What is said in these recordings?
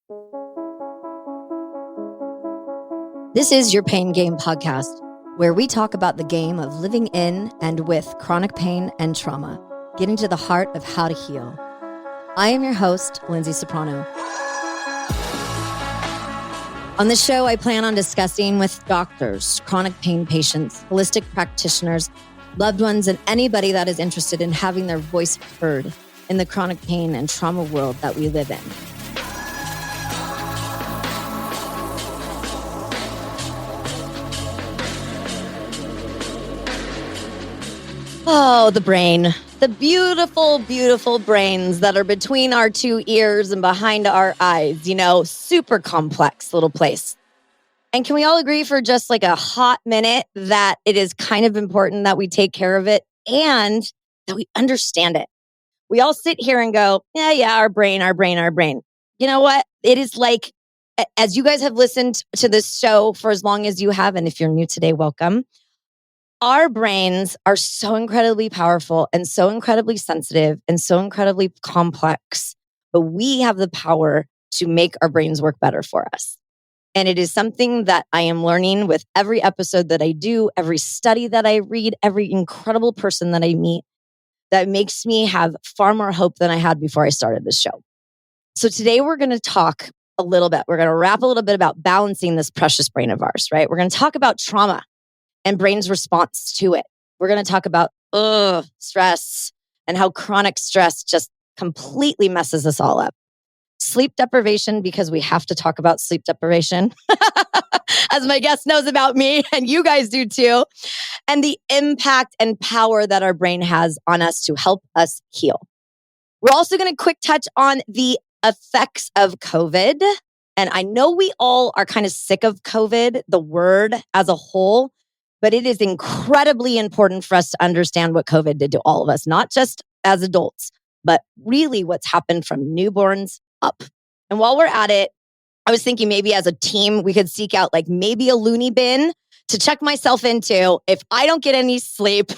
This is your Pain Game podcast, where we talk about the game of living in and with chronic pain and trauma, getting to the heart of how to heal. I am your host, Lindsay Soprano. On this show, I plan on discussing with doctors, chronic pain patients, holistic practitioners, loved ones, and anybody that is interested in having their voice heard in the chronic pain and trauma world that we live in. Oh, the brain. The beautiful, beautiful brains that are between our two ears and behind our eyes, super complex little place. And can we all agree for just like a hot minute that it is kind of important that we take care of it and that we understand it? We all sit here and go, yeah, our brain. You know what? It is like, as you guys have listened to this show for as long as you have, and if you're new today, welcome. Our brains are so incredibly powerful and so incredibly sensitive and so incredibly complex, but we have the power to make our brains work better for us. And it is something that I am learning with every episode that I do, every study that I read, every incredible person that I meet, that makes me have far more hope than I had before I started this show. So today we're going to talk a little bit. We're going to rap a little bit about balancing this precious brain of ours, right? We're going to talk about trauma and brain's response to it. We're going to talk about stress and how chronic stress just completely messes us all up. Sleep deprivation, because we have to talk about sleep deprivation, as my guest knows about me, and you guys do too, and the impact and power that our brain has on us to help us heal. We're also going to quick touch on the effects of COVID. And I know we all are kind of sick of COVID, the word as a whole, but it is incredibly important for us to understand what COVID did to all of us, not just as adults, but really what's happened from newborns up. And while we're at it, I was thinking maybe as a team, we could seek out like maybe a loony bin to check myself into if I don't get any sleep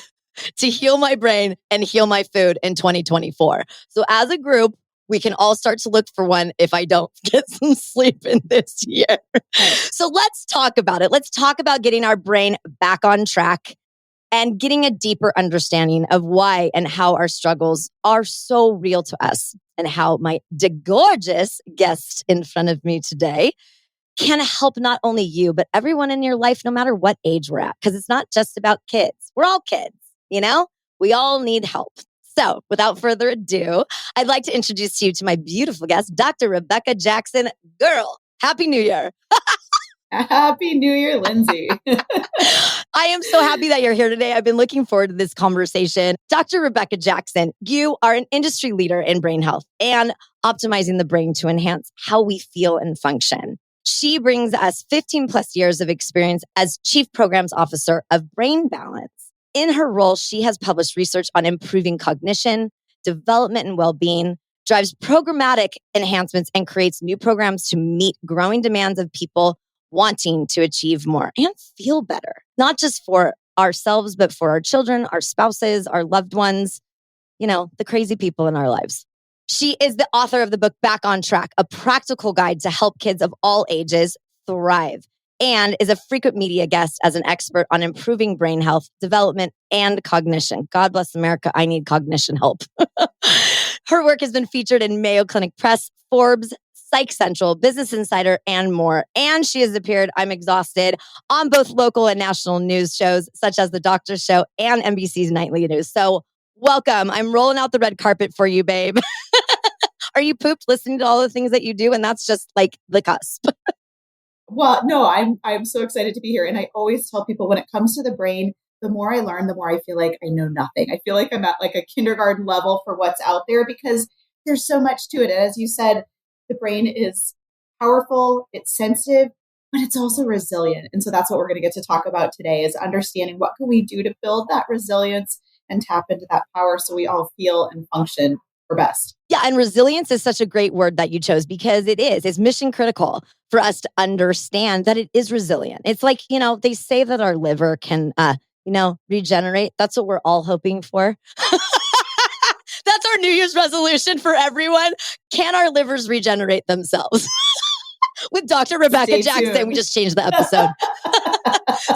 to heal my brain and heal my food in 2024. So as a group, we can all start to look for one if I don't get some sleep in this year. So let's talk about it. Let's talk about getting our brain back on track and getting a deeper understanding of why and how our struggles are so real to us, and how my gorgeous guest in front of me today can help not only you, but everyone in your life, no matter what age we're at. Because it's not just about kids. We're all kids, We all need help. So without further ado, I'd like to introduce you to my beautiful guest, Dr. Rebecca Jackson. Girl, Happy New Year. Happy New Year, Lindsay. I am so happy that you're here today. I've been looking forward to this conversation. Dr. Rebecca Jackson, you are an industry leader in brain health and optimizing the brain to enhance how we feel and function. She brings us 15 plus years of experience as Chief Programs Officer of Brain Balance. In her role, she has published research on improving cognition, development, and well-being, drives programmatic enhancements, and creates new programs to meet growing demands of people wanting to achieve more and feel better, not just for ourselves, but for our children, our spouses, our loved ones, the crazy people in our lives. She is the author of the book Back on Track, a practical guide to help kids of all ages thrive, and is a frequent media guest as an expert on improving brain health, development, and cognition. God bless America, I need cognition help. Her work has been featured in Mayo Clinic Press, Forbes, Psych Central, Business Insider, and more. And she has appeared, I'm exhausted, on both local and national news shows, such as The Doctor Show and NBC's Nightly News. So welcome. I'm rolling out the red carpet for you, babe. Are you pooped listening to all the things that you do? And that's just like the cusp. Well, no, I'm so excited to be here. And I always tell people when it comes to the brain, the more I learn, the more I feel like I know nothing. I feel like I'm at like a kindergarten level for what's out there because there's so much to it. And as you said, the brain is powerful, it's sensitive, but it's also resilient. And so that's what we're going to get to talk about today is understanding what can we do to build that resilience and tap into that power so we all feel and function our best. Yeah, and resilience is such a great word that you chose because it's mission critical for us to understand that it is resilient. It's like, they say that our liver can, regenerate. That's what we're all hoping for. That's our New Year's resolution for everyone. Can our livers regenerate themselves? With Dr. Rebecca Jackson, we just changed the episode.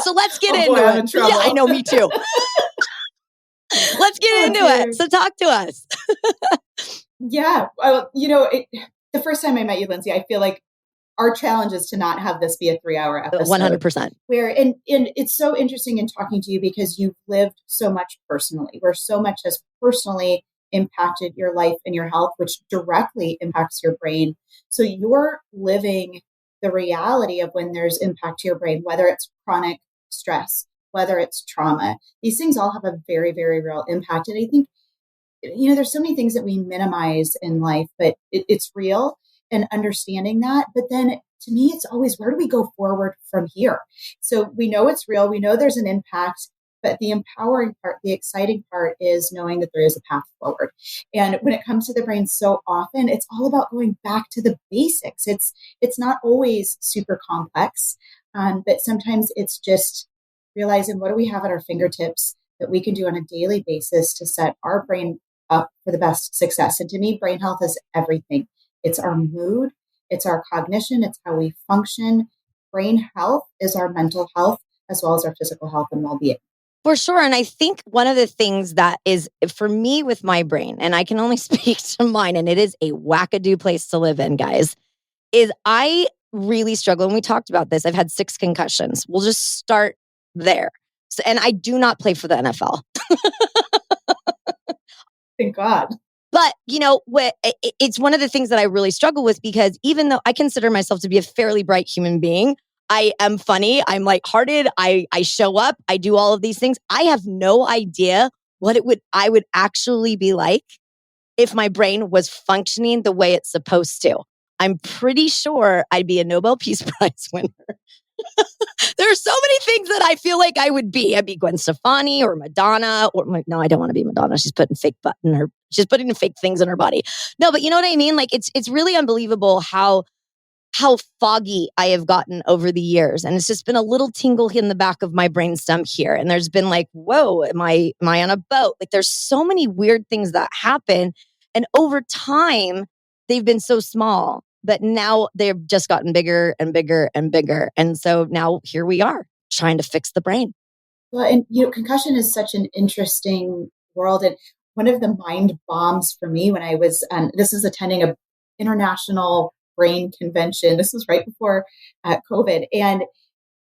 So let's get into boy, it. I'm in trouble. Yeah, I know, me too. Let's get into it. So talk to us. Yeah. Well, the first time I met you, Lindsay, I feel like our challenge is to not have this be a 3-hour episode. 100%. And it's so interesting in talking to you because you've lived so much personally, where so much has personally impacted your life and your health, which directly impacts your brain. So you're living the reality of when there's impact to your brain, whether it's chronic stress, whether it's trauma. These things all have a very, very real impact. And I think, there's so many things that we minimize in life, but it's real and understanding that. But then to me, it's always, where do we go forward from here? So we know it's real. We know there's an impact, but the empowering part, the exciting part is knowing that there is a path forward. And when it comes to the brain, so often it's all about going back to the basics. It's not always super complex, but sometimes it's just realizing, what do we have at our fingertips that we can do on a daily basis to set our brain up for the best success. And to me, brain health is everything. It's our mood, it's our cognition, it's how we function. Brain health is our mental health, as well as our physical health and well-being. For sure. And I think one of the things that is for me with my brain, and I can only speak to mine, and it is a wackadoo place to live in, guys, is I really struggle. And we talked about this. I've had 6 concussions. We'll just start there. So, and I do not play for the NFL. Thank God. But, it's one of the things that I really struggle with, because even though I consider myself to be a fairly bright human being, I am funny, I'm lighthearted, I show up, I do all of these things. I have no idea what I would actually be like if my brain was functioning the way it's supposed to. I'm pretty sure I'd be a Nobel Peace Prize winner. There are so many things that I feel like I would be. I'd be Gwen Stefani or Madonna, no, I don't want to be Madonna. She's putting fake things in her body. No, but you know what I mean? Like it's really unbelievable how foggy I have gotten over the years. And it's just been a little tingle in the back of my brainstem here. And there's been like, whoa, am I on a boat? Like there's so many weird things that happen. And over time, they've been so small, but now they've just gotten bigger and bigger and bigger. And so now here we are trying to fix the brain. Well, and concussion is such an interesting world. And one of the mind bombs for me when I was, this is attending a international brain convention. This was right before COVID. And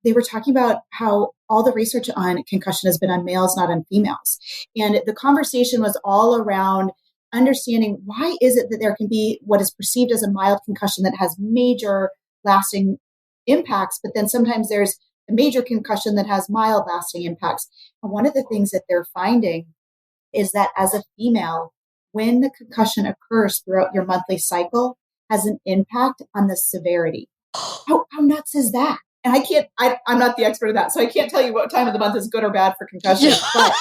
they were talking about how all the research on concussion has been on males, not on females. And the conversation was all around understanding, why is it that there can be what is perceived as a mild concussion that has major lasting impacts, but then sometimes there's a major concussion that has mild lasting impacts. And one of the things that they're finding is that as a female, when the concussion occurs throughout your monthly cycle, has an impact on the severity. How nuts is that? And I'm not the expert of that, so I can't tell you what time of the month is good or bad for concussion. But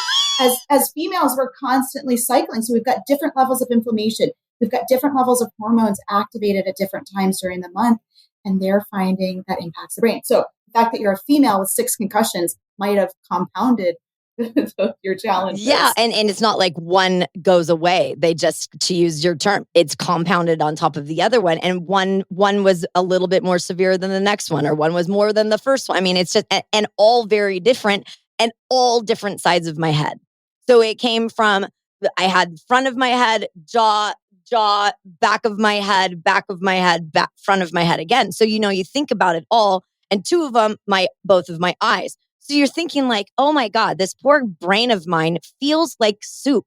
as females, we're constantly cycling. So we've got different levels of inflammation. We've got different levels of hormones activated at different times during the month. And they're finding that impacts the brain. So the fact that you're a female with 6 concussions might have compounded your challenges. Yeah. And it's not like one goes away. They just, to use your term, it's compounded on top of the other one. And one was a little bit more severe than the next one, or one was more than the first one. I mean, it's just, and all very different, and all different sides of my head. So it came from, I had front of my head, jaw, back of my head, back, front of my head again. So, you think about it all, and 2 of them, both of my eyes. So you're thinking like, oh my God, this poor brain of mine feels like soup.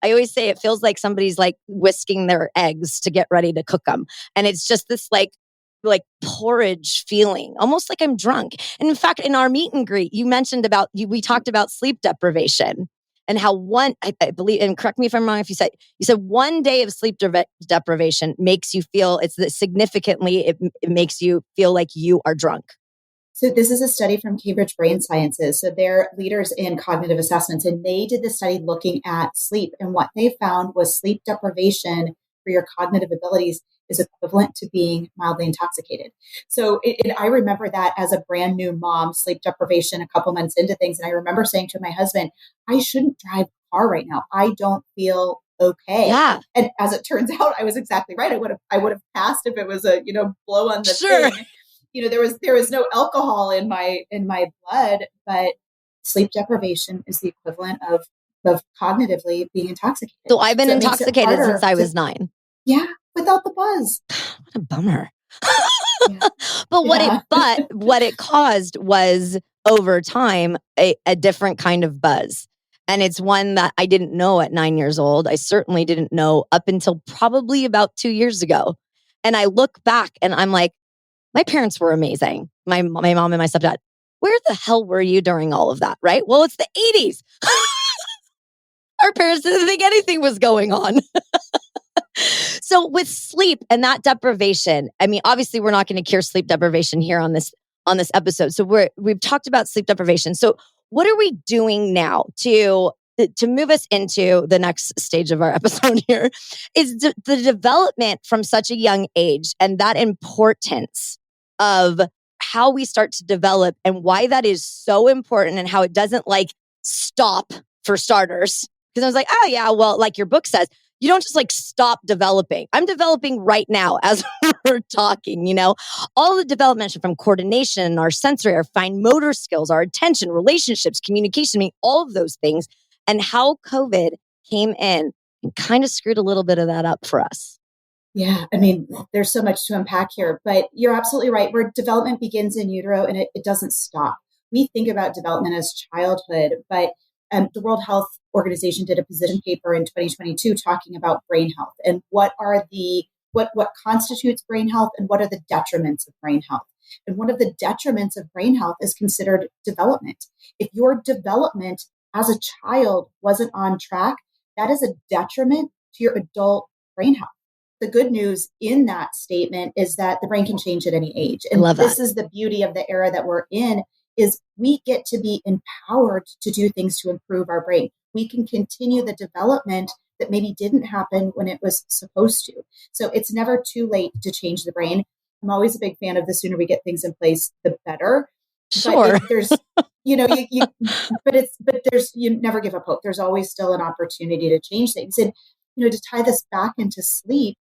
I always say it feels like somebody's like whisking their eggs to get ready to cook them. And it's just this like porridge feeling, almost like I'm drunk. And in fact, in our meet and greet, you mentioned we talked about sleep deprivation, and how I believe, and correct me if I'm wrong, if you said 1 day of sleep deprivation makes you feel, it makes you feel like you are drunk. So this is a study from Cambridge Brain Sciences. So they're leaders in cognitive assessments, and they did the study looking at sleep. And what they found was sleep deprivation for your cognitive abilities is equivalent to being mildly intoxicated. So I remember that as a brand new mom, sleep deprivation a couple months into things. And I remember saying to my husband, I shouldn't drive a car right now. I don't feel okay. Yeah. And as it turns out, I was exactly right. I would have passed if it was a, blow on the Sure. thing. There was no alcohol in my blood, but sleep deprivation is the equivalent of cognitively being intoxicated. So I've been So it makes it intoxicated since harder I to, was 9. yeah, without the buzz. What a bummer. Yeah. But Yeah. what it caused was over time a different kind of buzz. And it's one that I didn't know at 9 years old. I certainly didn't know up until probably about 2 years ago. And I look back and I'm like, my parents were amazing. My mom and my stepdad. Where the hell were you during all of that? Right? Well, it's the 80s. Our parents didn't think anything was going on. So with sleep and that deprivation, I mean, obviously we're not going to cure sleep deprivation here on this episode. So we've talked about sleep deprivation. So what are we doing now to move us into the next stage of our episode here is the development from such a young age and that importance of how we start to develop and why that is so important and how it doesn't like stop for starters. Because I was like, oh yeah, well, like your book says, you don't just like stop developing. I'm developing right now as we're talking, all the development from coordination, our sensory, our fine motor skills, our attention, relationships, communication, I mean, all of those things, and how COVID came in and kind of screwed a little bit of that up for us. Yeah, I mean, there's so much to unpack here, but you're absolutely right. Where development begins in utero and it doesn't stop. We think about development as childhood, but the World Health Organization did a position paper in 2022 talking about brain health and what constitutes brain health and what are the detriments of brain health. And one of the detriments of brain health is considered development. If your development as a child wasn't on track, that is a detriment to your adult brain health. The good news in that statement is that the brain can change at any age. And this is the beauty of the era that we're in is we get to be empowered to do things to improve our brain. We can continue the development that maybe didn't happen when it was supposed to. So it's never too late to change the brain. I'm always a big fan of the sooner we get things in place, the better. Sure. But there's, you never give up hope. There's always still an opportunity to change things. And, to tie this back into sleep,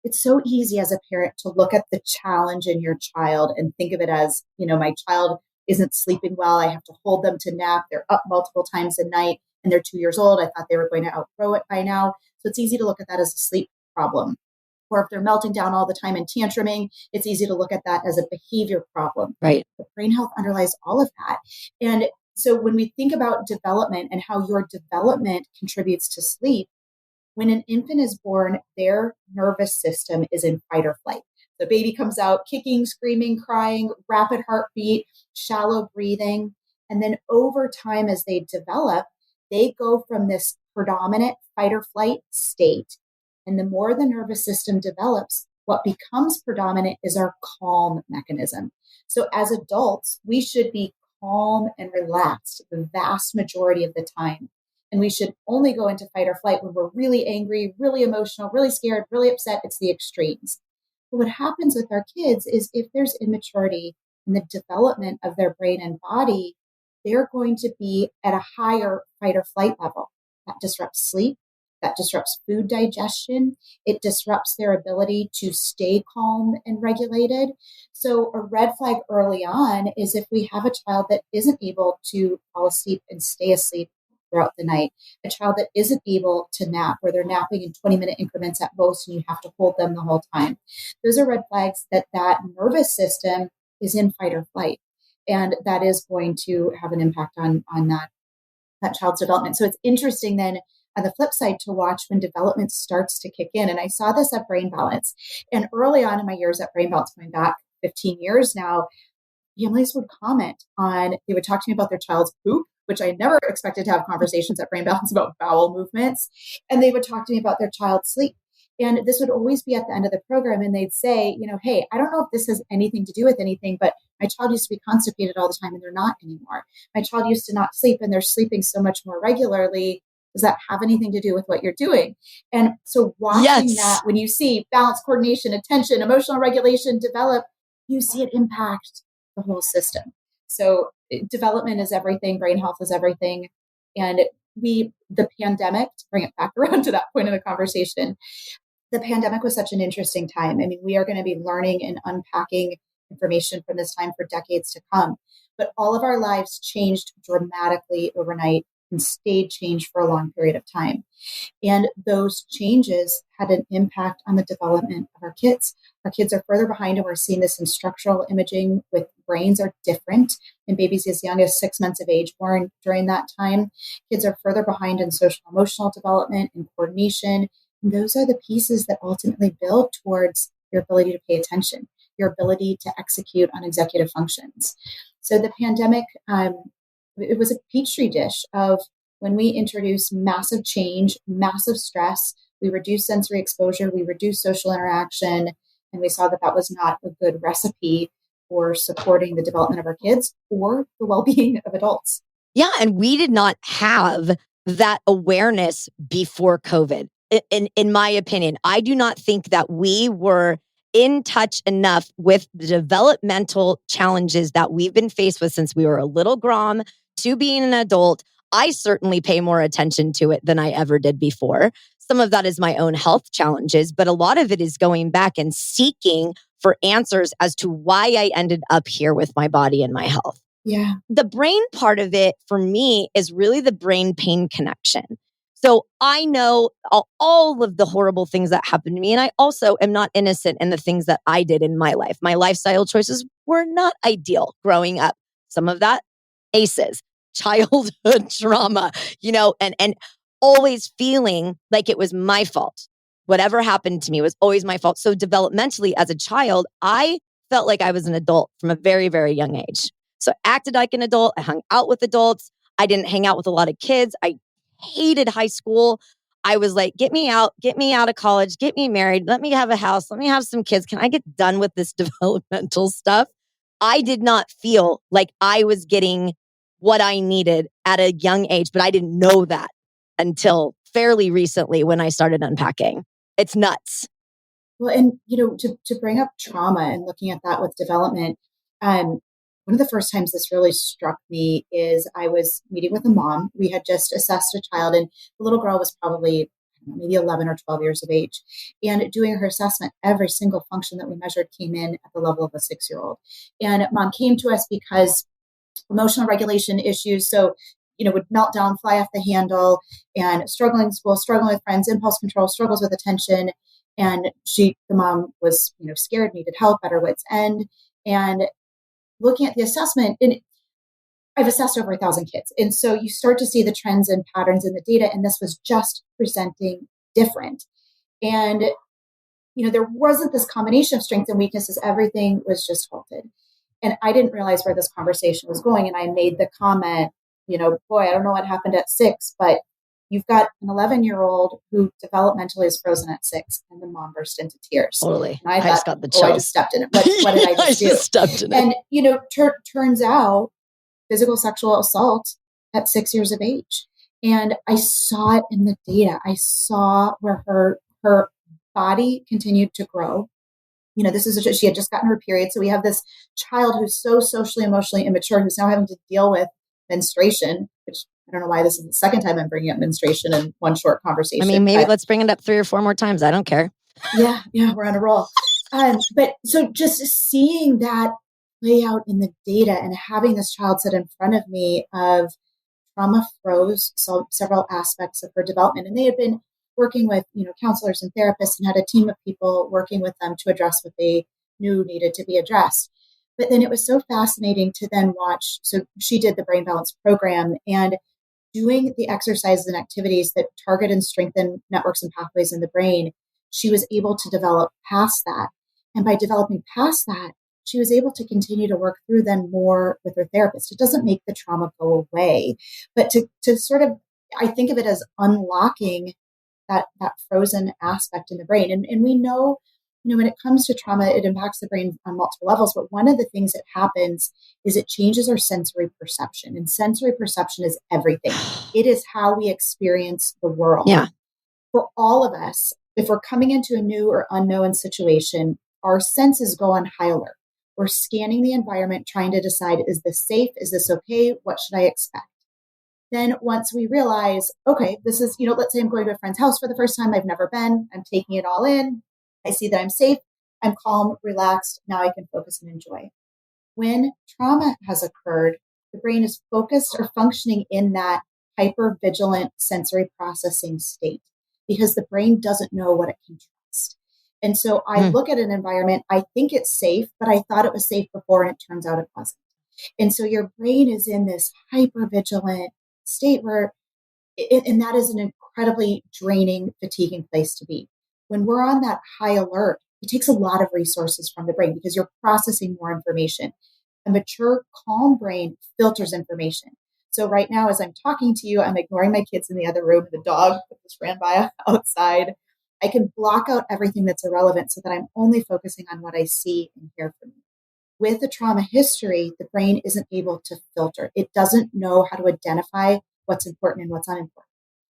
it's so easy as a parent to look at the challenge in your child and think of it as, my child isn't sleeping well. I have to hold them to nap. They're up multiple times a night and they're 2 years old. I thought they were going to outgrow it by now. So it's easy to look at that as a sleep problem. Or if they're melting down all the time and tantruming, it's easy to look at that as a behavior problem. Right. But brain health underlies all of that. And so when we think about development and how your development contributes to sleep, when an infant is born, their nervous system is in fight or flight. The baby comes out kicking, screaming, crying, rapid heartbeat, shallow breathing. And then over time, as they develop, they go from this predominant fight or flight state. And the more the nervous system develops, what becomes predominant is our calm mechanism. So as adults, we should be calm and relaxed the vast majority of the time. And we should only go into fight or flight when we're really angry, really emotional, really scared, really upset. It's the extremes. But what happens with our kids is if there's immaturity in the development of their brain and body, they're going to be at a higher fight or flight level. That disrupts sleep. That disrupts food digestion. It disrupts their ability to stay calm and regulated. So a red flag early on is if we have a child that isn't able to fall asleep and stay asleep throughout the night, a child that isn't able to nap, where they're napping in 20-minute increments at most, and you have to hold them the whole time. Those are red flags that nervous system is in fight or flight. And that is going to have an impact on that child's development. So it's interesting then on the flip side to watch when development starts to kick in. And I saw this at Brain Balance. And early on in my years at Brain Balance, going back 15 years now, families would comment on, they would talk to me about their child's poop, which I never expected to have conversations at Brain Balance about bowel movements. And they would talk to me about their child's sleep. And this would always be at the end of the program. And they'd say, hey, I don't know if this has anything to do with anything, but my child used to be constipated all the time and they're not anymore. My child used to not sleep and they're sleeping so much more regularly. Does that have anything to do with what you're doing? And so watching that, when you see balance, coordination, attention, emotional regulation develop, you see it impact the whole system. So development is everything. Brain health is everything. And the pandemic, to bring it back around to that point of the conversation, the pandemic was such an interesting time. I mean, we are going to be learning and unpacking information from this time for decades to come. But all of our lives changed dramatically overnight and stayed changed for a long period of time. And those changes had an impact on the development of our kids. Our kids are further behind, and we're seeing this in structural imaging with brains are different in babies as young as 6 months of age born during that time. Kids are further behind in social emotional development and coordination. And those are the pieces that ultimately build towards your ability to pay attention, your ability to execute on executive functions. So the pandemic, it was a petri dish of when we introduce massive change, massive stress, we reduce sensory exposure, we reduce social interaction, and we saw that that was not a good recipe for supporting the development of our kids or the well-being of adults. Yeah, and we did not have that awareness before COVID. In my opinion, I do not think that we were in touch enough with the developmental challenges that we've been faced with since we were a little grom to being an adult. I certainly pay more attention to it than I ever did before. Some of that is my own health challenges, but a lot of it is going back and seeking for answers as to why I ended up here with my body and my health. Yeah. The brain part of it for me is really the brain pain connection. So I know all of the horrible things that happened to me. And I also am not innocent in the things that I did in my life. My lifestyle choices were not ideal growing up. Some of that, ACEs, childhood trauma, and always feeling like it was my fault. Whatever happened to me was always my fault. So developmentally as a child, I felt like I was an adult from a very, very young age. So I acted like an adult. I hung out with adults. I didn't hang out with a lot of kids. I hated high school. I was like, get me out of college, get me married, let me have a house, let me have some kids. Can I get done with this developmental stuff? I did not feel like I was getting what I needed at a young age, but I didn't know that until fairly recently when I started unpacking. It's nuts. Well, and to bring up trauma and looking at that with development, one of the first times this really struck me is I was meeting with a mom. We had just assessed a child, and the little girl was probably maybe 11 or 12 years of age. And doing her assessment, every single function that we measured came in at the level of a 6-year-old. And mom came to us because emotional regulation issues. So, would melt down, fly off the handle, and struggling in school, struggling with friends, impulse control, struggles with attention. And the mom was, scared, needed help, at her wit's end. And looking at the assessment, and I've assessed over 1,000 kids. And so you start to see the trends and patterns in the data, and this was just presenting different. And, there wasn't this combination of strengths and weaknesses. Everything was just halted. And I didn't realize where this conversation was going. And I made the comment, boy, I don't know what happened at 6, but you've got an 11-year-old who developmentally is frozen at 6, and the mom burst into tears. Totally. And I thought, just got the chills. I just stepped in it. What did I just do? Stepped in it. And, turns out physical sexual assault at 6 years of age. And I saw it in the data. I saw where her body continued to grow. She had just gotten her period. So we have this child who's so socially, emotionally immature, who's now having to deal with menstruation, which I don't know why this is the second time I'm bringing up menstruation in one short conversation. I mean, maybe let's bring it up 3 or 4 more times. I don't care. Yeah, we're on a roll. But so just seeing that play out in the data and having this child sit in front of me of trauma froze several aspects of her development. And they had been working with, counselors and therapists and had a team of people working with them to address what they knew needed to be addressed. But then it was so fascinating to then watch. So she did the Brain Balance program, and doing the exercises and activities that target and strengthen networks and pathways in the brain, she was able to develop past that. And by developing past that, she was able to continue to work through then more with her therapist. It doesn't make the trauma go away, but to sort of, I think of it as unlocking that frozen aspect in the brain. And we know, when it comes to trauma, it impacts the brain on multiple levels. But one of the things that happens is it changes our sensory perception. And sensory perception is everything. It is how we experience the world. Yeah. For all of us, if we're coming into a new or unknown situation, our senses go on high alert. We're scanning the environment, trying to decide, is this safe? Is this okay? What should I expect? Then once we realize, okay, this is, let's say I'm going to a friend's house for the first time. I've never been. I'm taking it all in. I see that I'm safe. I'm calm, relaxed. Now I can focus and enjoy. When trauma has occurred, the brain is focused or functioning in that hyper vigilant sensory processing state because the brain doesn't know what it can trust. And so I look at an environment, I think it's safe, but I thought it was safe before, and it turns out it wasn't. And so your brain is in this hyper vigilant state where, and that is an incredibly draining, fatiguing place to be. When we're on that high alert, it takes a lot of resources from the brain because you're processing more information. A mature, calm brain filters information. So right now, as I'm talking to you, I'm ignoring my kids in the other room, the dog that just ran by outside. I can block out everything that's irrelevant so that I'm only focusing on what I see and hear from you. With a trauma history, the brain isn't able to filter. It doesn't know how to identify what's important and what's unimportant.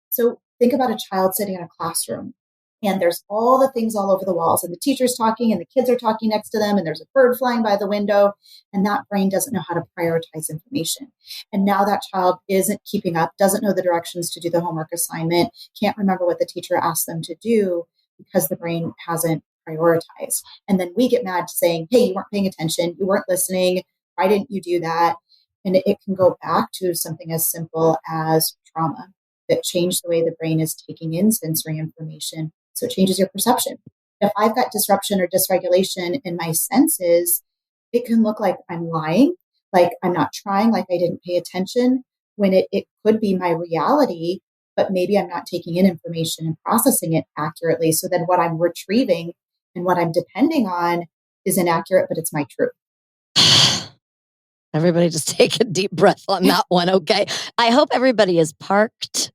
So think about a child sitting in a classroom and there's all the things all over the walls and the teacher's talking and the kids are talking next to them and there's a bird flying by the window and that brain doesn't know how to prioritize information. And now that child isn't keeping up, doesn't know the directions to do the homework assignment, can't remember what the teacher asked them to do because the brain hasn't prioritized. And then we get mad saying, hey, you weren't paying attention, you weren't listening, why didn't you do that? And it can go back to something as simple as trauma that changed the way the brain is taking in sensory information. So it changes your perception. If I've got disruption or dysregulation in my senses, it can look like I'm lying, like I'm not trying, like I didn't pay attention, when it could be my reality, but maybe I'm not taking in information and processing it accurately. So then what I'm retrieving and what I'm depending on is inaccurate, but it's my truth. Everybody just take a deep breath on that one, okay? I hope everybody is parked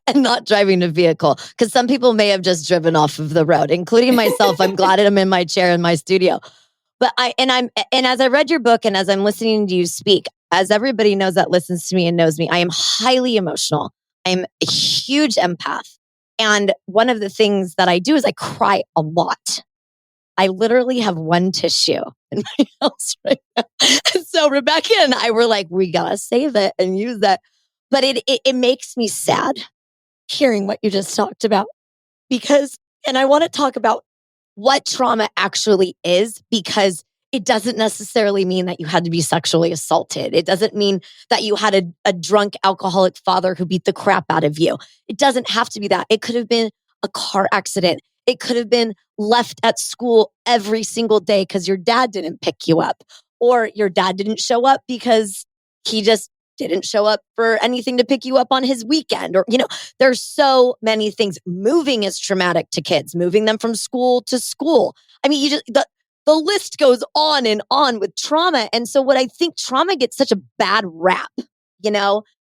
and not driving a vehicle, because some people may have just driven off of the road, including myself. I'm glad I'm in my chair in my studio. But as I read your book and as I'm listening to you speak, as everybody knows that listens to me and knows me, I am highly emotional. I'm a huge empath. And one of the things that I do is I cry a lot. I literally have one tissue in my house right now. So Rebecca and I were like, we gotta save it and use that. But it makes me sad hearing what you just talked about and I want to talk about what trauma actually is, because it doesn't necessarily mean that you had to be sexually assaulted. It doesn't mean that you had a drunk alcoholic father who beat the crap out of you. It doesn't have to be that. It could have been a car accident. It could have been left at school every single day because your dad didn't pick you up, or your dad didn't show up because he just didn't show up for anything to pick you up on his weekend. Or, there's so many things. Moving is traumatic to kids, moving them from school to school. I mean, the list goes on and on with trauma. And so what I think, trauma gets such a bad rap,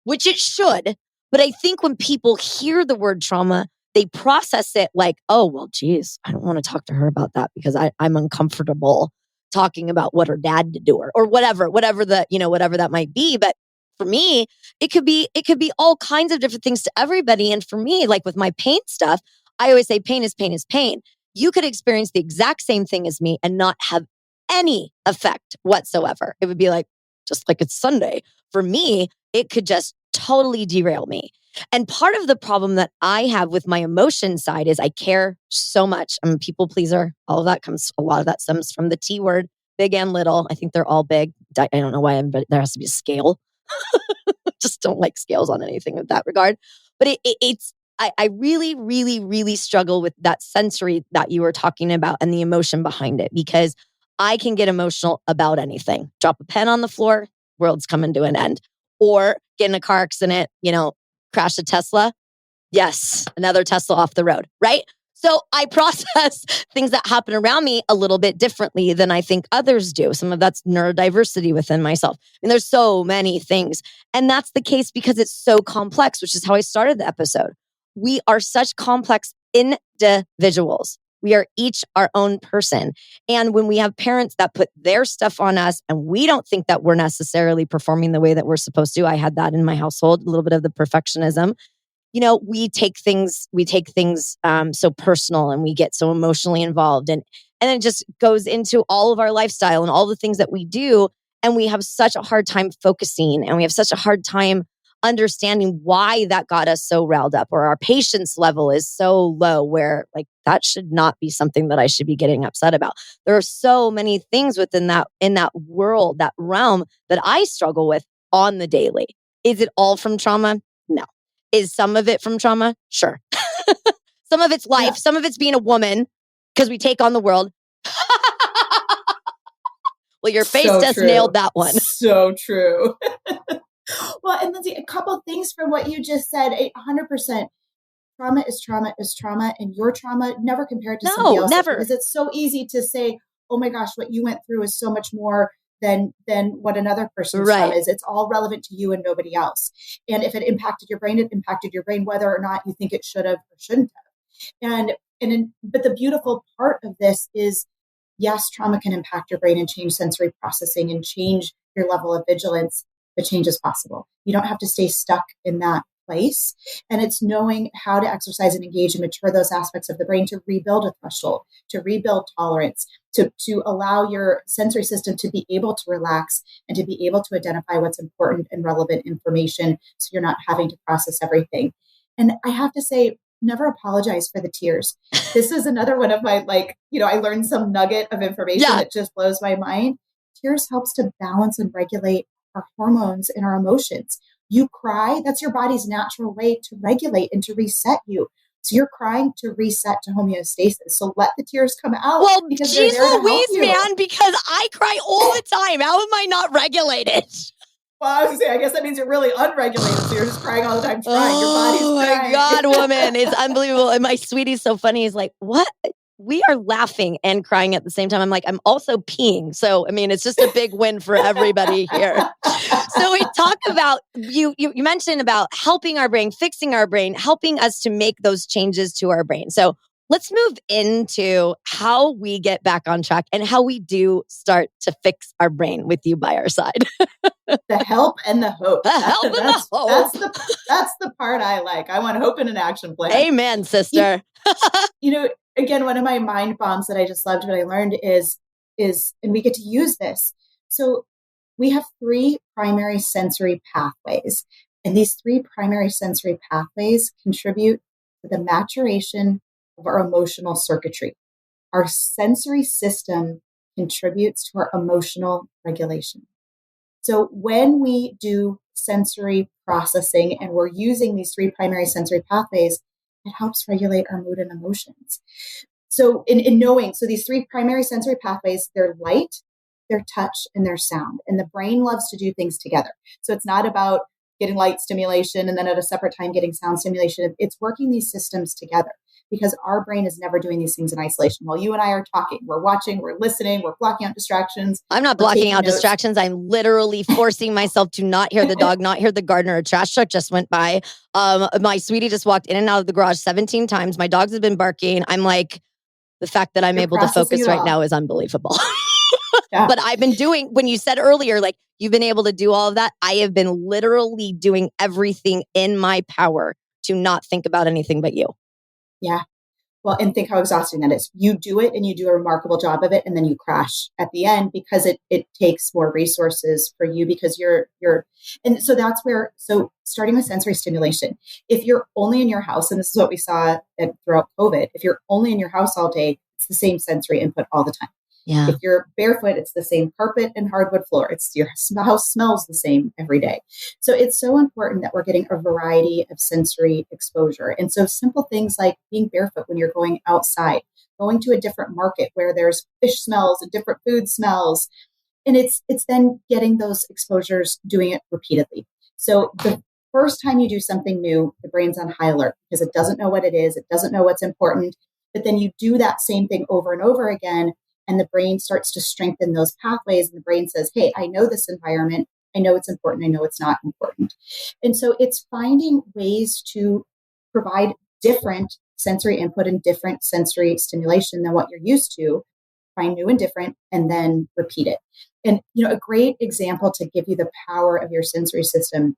which it should. But I think when people hear the word trauma, they process it like, oh, well, geez, I don't want to talk to her about that because I'm uncomfortable talking about what her dad did to her, or whatever that might be. But for me, it could be all kinds of different things to everybody. And for me, like with my pain stuff, I always say pain is pain is pain. You could experience the exact same thing as me and not have any effect whatsoever. It would be like, just like it's Sunday. For me, it could just totally derail me. And part of the problem that I have with my emotion side is I care so much. I'm a people pleaser. A lot of that stems from the T word, big and little. I think they're all big. I don't know why, but there has to be a scale. Just don't like scales on anything in that regard. But I really, really, really struggle with that sensory that you were talking about and the emotion behind it, because I can get emotional about anything. Drop a pen on the floor, world's coming to an end. Or get in a car accident, crash a Tesla. Yes, another Tesla off the road, right? So I process things that happen around me a little bit differently than I think others do. Some of that's neurodiversity within myself. And there's so many things. And that's the case because it's so complex, which is how I started the episode. We are such complex individuals. We are each our own person. And when we have parents that put their stuff on us and we don't think that we're necessarily performing the way that we're supposed to, I had that in my household, a little bit of the perfectionism. We take things so personal and we get so emotionally involved, and then it just goes into all of our lifestyle and all the things that we do. And we have such a hard time focusing, and we have such a hard time understanding why that got us so riled up, or our patience level is so low where like that should not be something that I should be getting upset about. There are so many things within that, in that world, that realm, that I struggle with on the daily. Is it all from trauma? No. Is some of it from trauma? Sure. Some of it's life, some of it's being a woman because we take on the world. Well, your face just nailed that one. So true. Well, and Lindsay, a couple of things from what you just said, 100%. Trauma is trauma is trauma, and your trauma never compared to somebody else's. Never. Because it's so easy to say, oh my gosh, what you went through is so much more than what another person's trauma is. It's all relevant to you and nobody else. And if it impacted your brain, it impacted your brain, whether or not you think it should have or shouldn't have. But the beautiful part of this is, yes, trauma can impact your brain and change sensory processing and change your level of vigilance, but change is possible. You don't have to stay stuck in that place. And it's knowing how to exercise and engage and mature those aspects of the brain to rebuild a threshold, to rebuild tolerance, to allow your sensory system to be able to relax and to be able to identify what's important and relevant information, so you're not having to process everything. And I have to say, never apologize for the tears. This is another one of my, I learned some nugget of information that just blows my mind. Tears helps to balance and regulate our hormones and our emotions. You cry, that's your body's natural way to regulate and to reset you. So you're crying to reset to homeostasis. So let the tears come out. Well, geez Louise, man, because I cry all the time. How am I not regulated? Well, I was going to say, I guess that means you're really unregulated. So you're just crying all the time, crying. Your body's crying. Oh my God, woman. It's unbelievable. And my sweetie's so funny. He's like, what? We are laughing and crying at the same time. I'm like, I'm also peeing. So, I mean, it's just a big win for everybody here. So we talk about, you mentioned about helping our brain, fixing our brain, helping us to make those changes to our brain. So let's move into how we get back on track and how we do start to fix our brain with you by our side. The help and the hope. The help and the hope. That's the part I like. I want hope and an action plan. Amen, sister. Again, one of my mind bombs that I just loved, what I learned is, and we get to use this. So we have 3 primary sensory pathways, and these 3 primary sensory pathways contribute to the maturation of our emotional circuitry. Our sensory system contributes to our emotional regulation. So when we do sensory processing and we're using these 3 primary sensory pathways, it helps regulate our mood and emotions. So in knowing, so these 3 primary sensory pathways, they're light, they're touch, and they're sound. And the brain loves to do things together. So it's not about getting light stimulation and then at a separate time getting sound stimulation. It's working these systems together, because our brain is never doing these things in isolation. While you and I are talking, we're watching, we're listening, we're blocking out distractions. I'm not blocking out distractions. I'm literally forcing myself to not hear the dog, not hear the gardener. A trash truck just went by. My sweetie just walked in and out of the garage 17 times. My dogs have been barking. I'm like, the fact that I'm able to focus right now is unbelievable. Yeah. But I've been doing, when you said earlier, like you've been able to do all of that, I have been literally doing everything in my power to not think about anything but you. Yeah. Well, and think how exhausting that is. You do it and you do a remarkable job of it, and then you crash at the end because it takes more resources for you, because you're, and so that's where, so starting with sensory stimulation, if you're only in your house, and this is what we saw throughout COVID, if you're only in your house all day, it's the same sensory input all the time. Yeah. If you're barefoot, it's the same carpet and hardwood floor. It's your house smells the same every day. So it's so important that we're getting a variety of sensory exposure. And so simple things like being barefoot when you're going outside, going to a different market where there's fish smells and different food smells. And it's then getting those exposures, doing it repeatedly. So the first time you do something new, the brain's on high alert because it doesn't know what it is. It doesn't know what's important. But then you do that same thing over and over again, and the brain starts to strengthen those pathways. And the brain says, hey, I know this environment. I know it's important. I know it's not important. And so it's finding ways to provide different sensory input and different sensory stimulation than what you're used to. Find new and different, and then repeat it. And, a great example to give you the power of your sensory system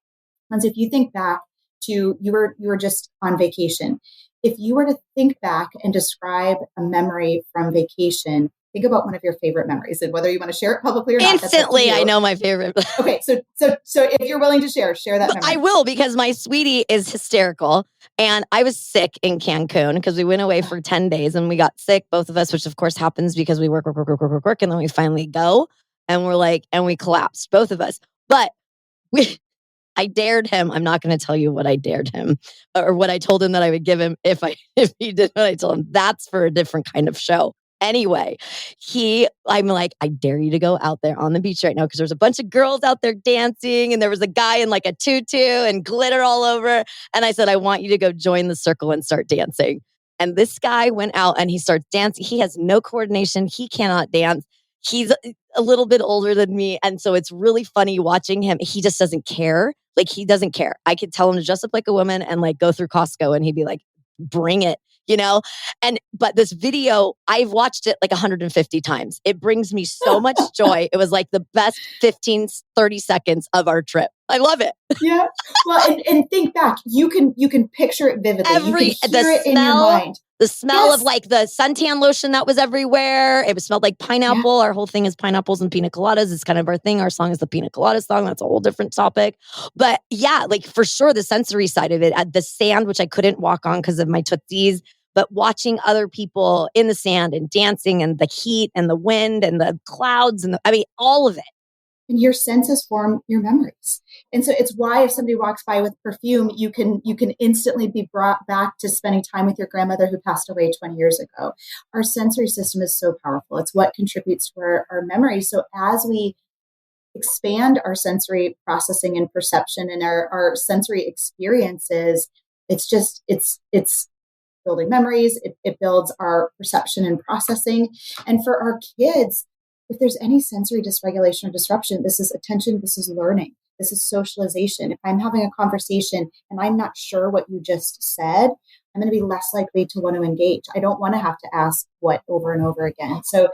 is if you think back to, you were just on vacation. If you were to think back and describe a memory from vacation, think about one of your favorite memories, and whether you want to share it publicly or not. Instantly, I know my favorite. Okay, so if you're willing to share that memory. I will, because my sweetie is hysterical. And I was sick in Cancun because we went away for 10 days and we got sick, both of us, which of course happens because we work. And then we finally go and we're like, and we collapsed, both of us. But I dared him. I'm not going to tell you what I dared him or what I told him that I would give him if he did what I told him. That's for a different kind of show. Anyway, I'm like, I dare you to go out there on the beach right now, because there's a bunch of girls out there dancing and there was a guy in like a tutu and glitter all over. And I said, I want you to go join the circle and start dancing. And this guy went out and he starts dancing. He has no coordination. He cannot dance. He's a little bit older than me. And so it's really funny watching him. He just doesn't care. Like, he doesn't care. I could tell him to dress up like a woman and like go through Costco and he'd be like, bring it, you know? But this video, I've watched it like 150 times. It brings me so much joy. It was like the best 15, 30 seconds of our trip. I love it. Yeah. Well, and think back. You can picture it vividly. You can hear it in your mind. The smell of like the suntan lotion that was everywhere. It smelled like pineapple. Yeah. Our whole thing is pineapples and pina coladas. It's kind of our thing. Our song is the pina colada song. That's a whole different topic. But yeah, like for sure the sensory side of it. At the sand, which I couldn't walk on because of my tootsies, but watching other people in the sand and dancing and the heat and the wind and the clouds and all of it. And your senses form your memories. And so it's why if somebody walks by with perfume, you can instantly be brought back to spending time with your grandmother who passed away 20 years ago. Our sensory system is so powerful. It's what contributes to our memory. So as we expand our sensory processing and perception and our sensory experiences, it's building memories. It builds our perception and processing. And for our kids, if there's any sensory dysregulation or disruption, this is attention, this is learning, this is socialization. If I'm having a conversation and I'm not sure what you just said, I'm going to be less likely to want to engage. I don't want to have to ask what over and over again. So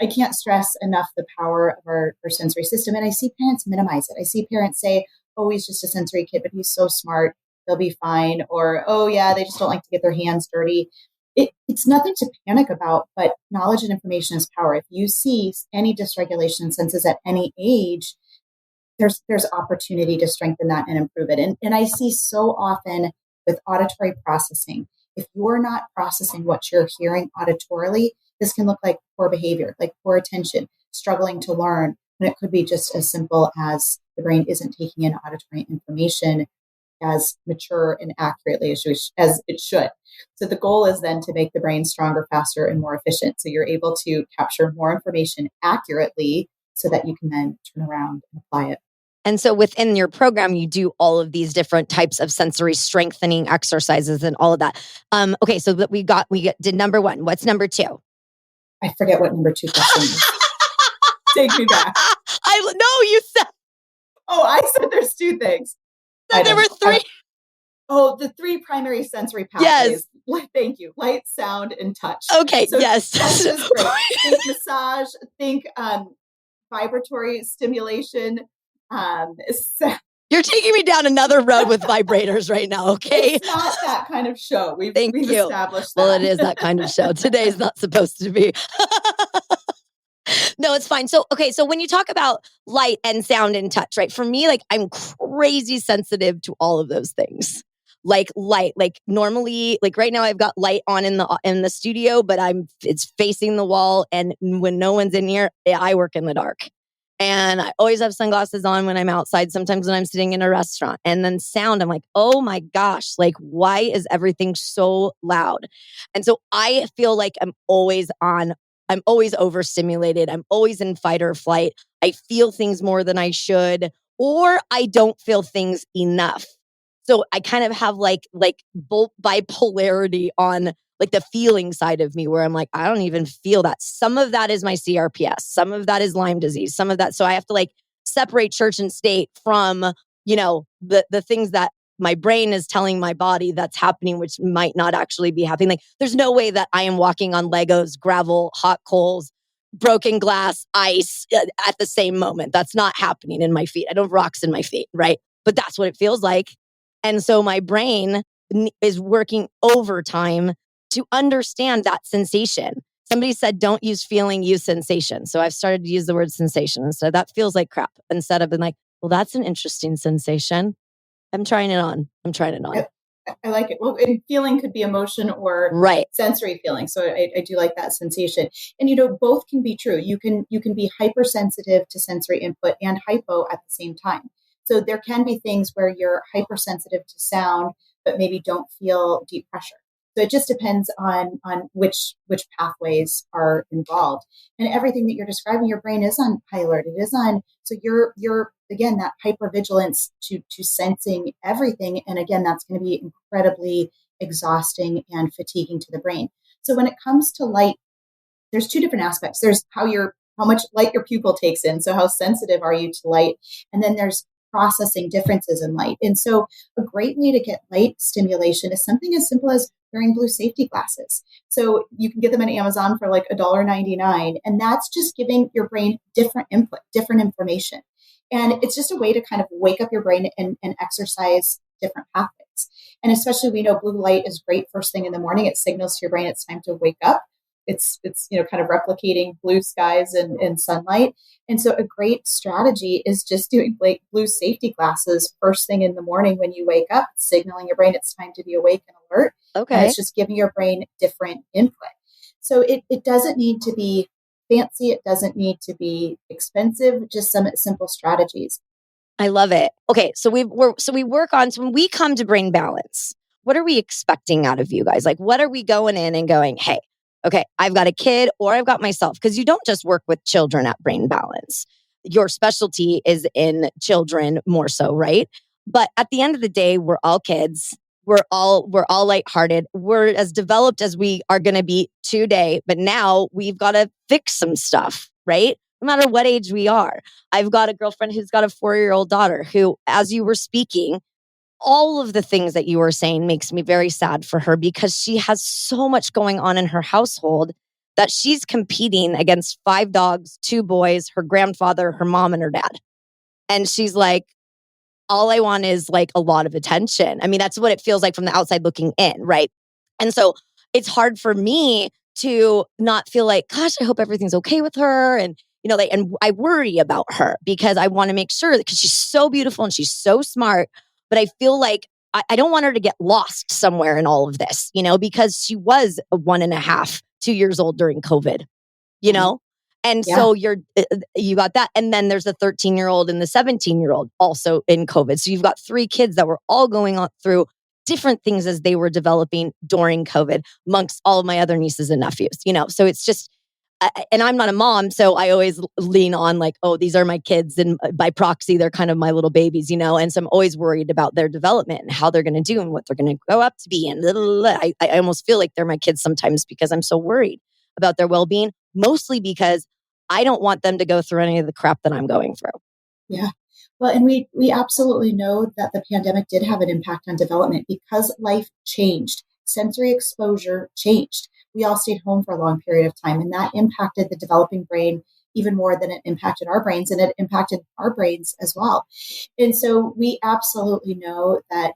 I can't stress enough the power of our sensory system. And I see parents minimize it. I see parents say, oh, he's just a sensory kid, but he's so smart, they'll be fine. Or, oh yeah, they just don't like to get their hands dirty. It's nothing to panic about, but knowledge and information is power. If you see any dysregulation in senses at any age, there's opportunity to strengthen that and improve it. And I see so often with auditory processing, if you're not processing what you're hearing auditorily, this can look like poor behavior, like poor attention, struggling to learn, when it could be just as simple as the brain isn't taking in auditory information as mature and accurately as it should. So the goal is then to make the brain stronger, faster, and more efficient. So you're able to capture more information accurately so that you can then turn around and apply it. And so within your program, you do all of these different types of sensory strengthening exercises and all of that. Okay, so that we did number 1. What's number 2? I forget what number 2 question is. Take me back. No, you said. Oh, I said there's 2 things. There were 3. The 3 primary sensory pathways. Yes. Thank you. Light, sound, and touch. Okay, so yes. Touch is great. Think massage, think vibratory stimulation. You're taking me down another road with vibrators right now, okay? It's not that kind of show. We've established that. Well, it is that kind of show. Today's not supposed to be. No, it's fine. So, okay. So when you talk about light and sound and touch, right? For me, like, I'm crazy sensitive to all of those things. Like light, like normally, like right now I've got light on in the studio, but it's facing the wall. And when no one's in here, I work in the dark. And I always have sunglasses on when I'm outside, sometimes when I'm sitting in a restaurant. And then sound, I'm like, oh my gosh, like, why is everything so loud? And so I feel like I'm always overstimulated. I'm always in fight or flight. I feel things more than I should, or I don't feel things enough. So I kind of have like bipolarity on like the feeling side of me, where I'm like, I don't even feel that. Some of that is my CRPS. Some of that is Lyme disease. Some of that. So I have to like separate church and state from, the things that my brain is telling my body that's happening, which might not actually be happening. Like, there's no way that I am walking on Legos, gravel, hot coals, broken glass, ice at the same moment. That's not happening in my feet. I don't have rocks in my feet, right? But that's what it feels like. And so my brain is working overtime to understand that sensation. Somebody said, don't use feeling, use sensation. So I've started to use the word sensation instead. That feels like crap. Instead of being like, well, that's an interesting sensation. I'm trying it on. I like it. Well, and feeling could be emotion or Right. sensory feeling. So I do like that sensation. And both can be true. You can be hypersensitive to sensory input and hypo at the same time. So there can be things where you're hypersensitive to sound, but maybe don't feel deep pressure. So it just depends on which pathways are involved. And everything that you're describing, your brain is on high alert. It is on. So you're again that hypervigilance to sensing everything. And again, that's going to be incredibly exhausting and fatiguing to the brain. So when it comes to light, there's two different aspects. There's how much light your pupil takes in. So how sensitive are you to light? And then there's processing differences in light. And so a great way to get light stimulation is something as simple as wearing blue safety glasses. So you can get them on Amazon for like $1.99. And that's just giving your brain different input, different information. And it's just a way to kind of wake up your brain and exercise different pathways. And especially we know blue light is great first thing in the morning. It signals to your brain it's time to wake up. It's kind of replicating blue skies and sunlight. And so a great strategy is just doing blue safety glasses first thing in the morning when you wake up, signaling your brain it's time to be awake and alert. Okay. And it's just giving your brain different input. So it doesn't need to be fancy. It doesn't need to be expensive, just some simple strategies. I love it. Okay. So we work on, so when we come to brain balance, what are we expecting out of you guys? Like, what are we going in and going, hey, okay, I've got a kid or I've got myself, because you don't just work with children at Brain Balance. Your specialty is in children more so, right? But at the end of the day, we're all kids. We're all lighthearted. We're as developed as we are going to be today, but now we've got to fix some stuff, right? No matter what age we are. I've got a girlfriend who's got a 4-year-old daughter who, as you were speaking, all of the things that you were saying makes me very sad for her, because she has so much going on in her household that she's competing against 5 dogs, 2 boys, her grandfather, her mom, and her dad. And she's like, all I want is like a lot of attention. I mean, that's what it feels like from the outside looking in, right? And so it's hard for me to not feel like, gosh, I hope everything's okay with her. And, and I worry about her because I want to make sure, because she's so beautiful and she's so smart. But I feel like I don't want her to get lost somewhere in all of this, because she was a 1.5, 2 years old during COVID, And so you got that. And then there's a 13-year-old and the 17-year-old also in COVID. So you've got 3 kids that were all going on through different things as they were developing during COVID, amongst all of my other nieces and nephews, So it's just, and I'm not a mom, so I always lean on like, oh, these are my kids. And by proxy, they're kind of my little babies, And so I'm always worried about their development and how they're going to do and what they're going to grow up to be. And I almost feel like they're my kids sometimes because I'm so worried about their well-being, mostly because I don't want them to go through any of the crap that I'm going through. Yeah. Well, and we absolutely know that the pandemic did have an impact on development because life changed. Sensory exposure changed. We all stayed home for a long period of time, and that impacted the developing brain even more than it impacted our brains, and it impacted our brains as well. And so we absolutely know that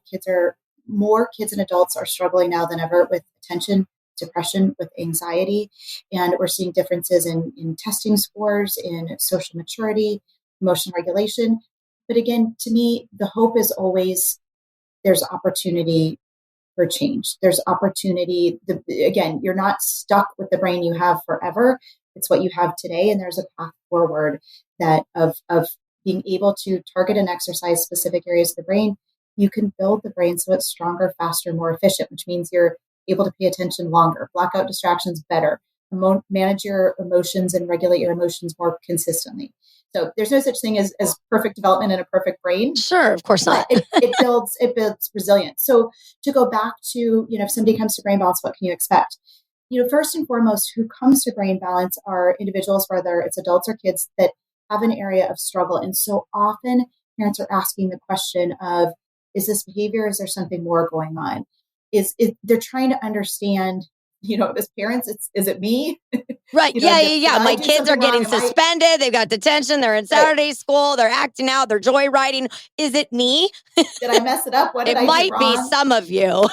more kids and adults are struggling now than ever with attention, depression, with anxiety. And we're seeing differences in testing scores, in social maturity, emotional regulation. But again, to me, the hope is always there's opportunity for change. There's opportunity. Again, you're not stuck with the brain you have forever. It's what you have today. And there's a path forward that of being able to target and exercise specific areas of the brain. You can build the brain so it's stronger, faster, more efficient, which means you're able to pay attention longer, block out distractions better, manage your emotions and regulate your emotions more consistently. So there's no such thing as perfect development in a perfect brain. Sure, of course not. it builds resilience. So to go back to, if somebody comes to Brain Balance, what can you expect? First and foremost, who comes to Brain Balance are individuals, whether it's adults or kids, that have an area of struggle. And so often parents are asking the question of, is this behavior? Is there something more going on? They're trying to understand, as parents, is it me? Right. Yeah. My kids are getting suspended. They've got detention. They're in Saturday school. They're acting out. They're joyriding. Is it me? Did I mess it up? What did I do wrong? It might be some of you.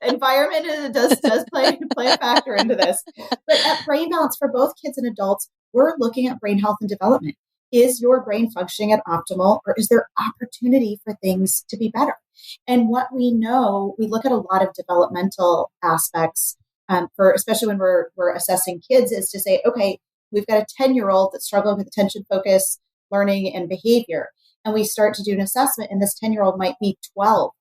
environment does play a factor into this. But at Brain Balance for both kids and adults, we're looking at brain health and development. Is your brain functioning at optimal, or is there opportunity for things to be better? And what we know, we look at a lot of developmental aspects for, especially when we're assessing kids, is to say, okay, we've got a 10-year-old that's struggling with attention, focus, learning, and behavior. And we start to do an assessment, and this 10-year-old might be 12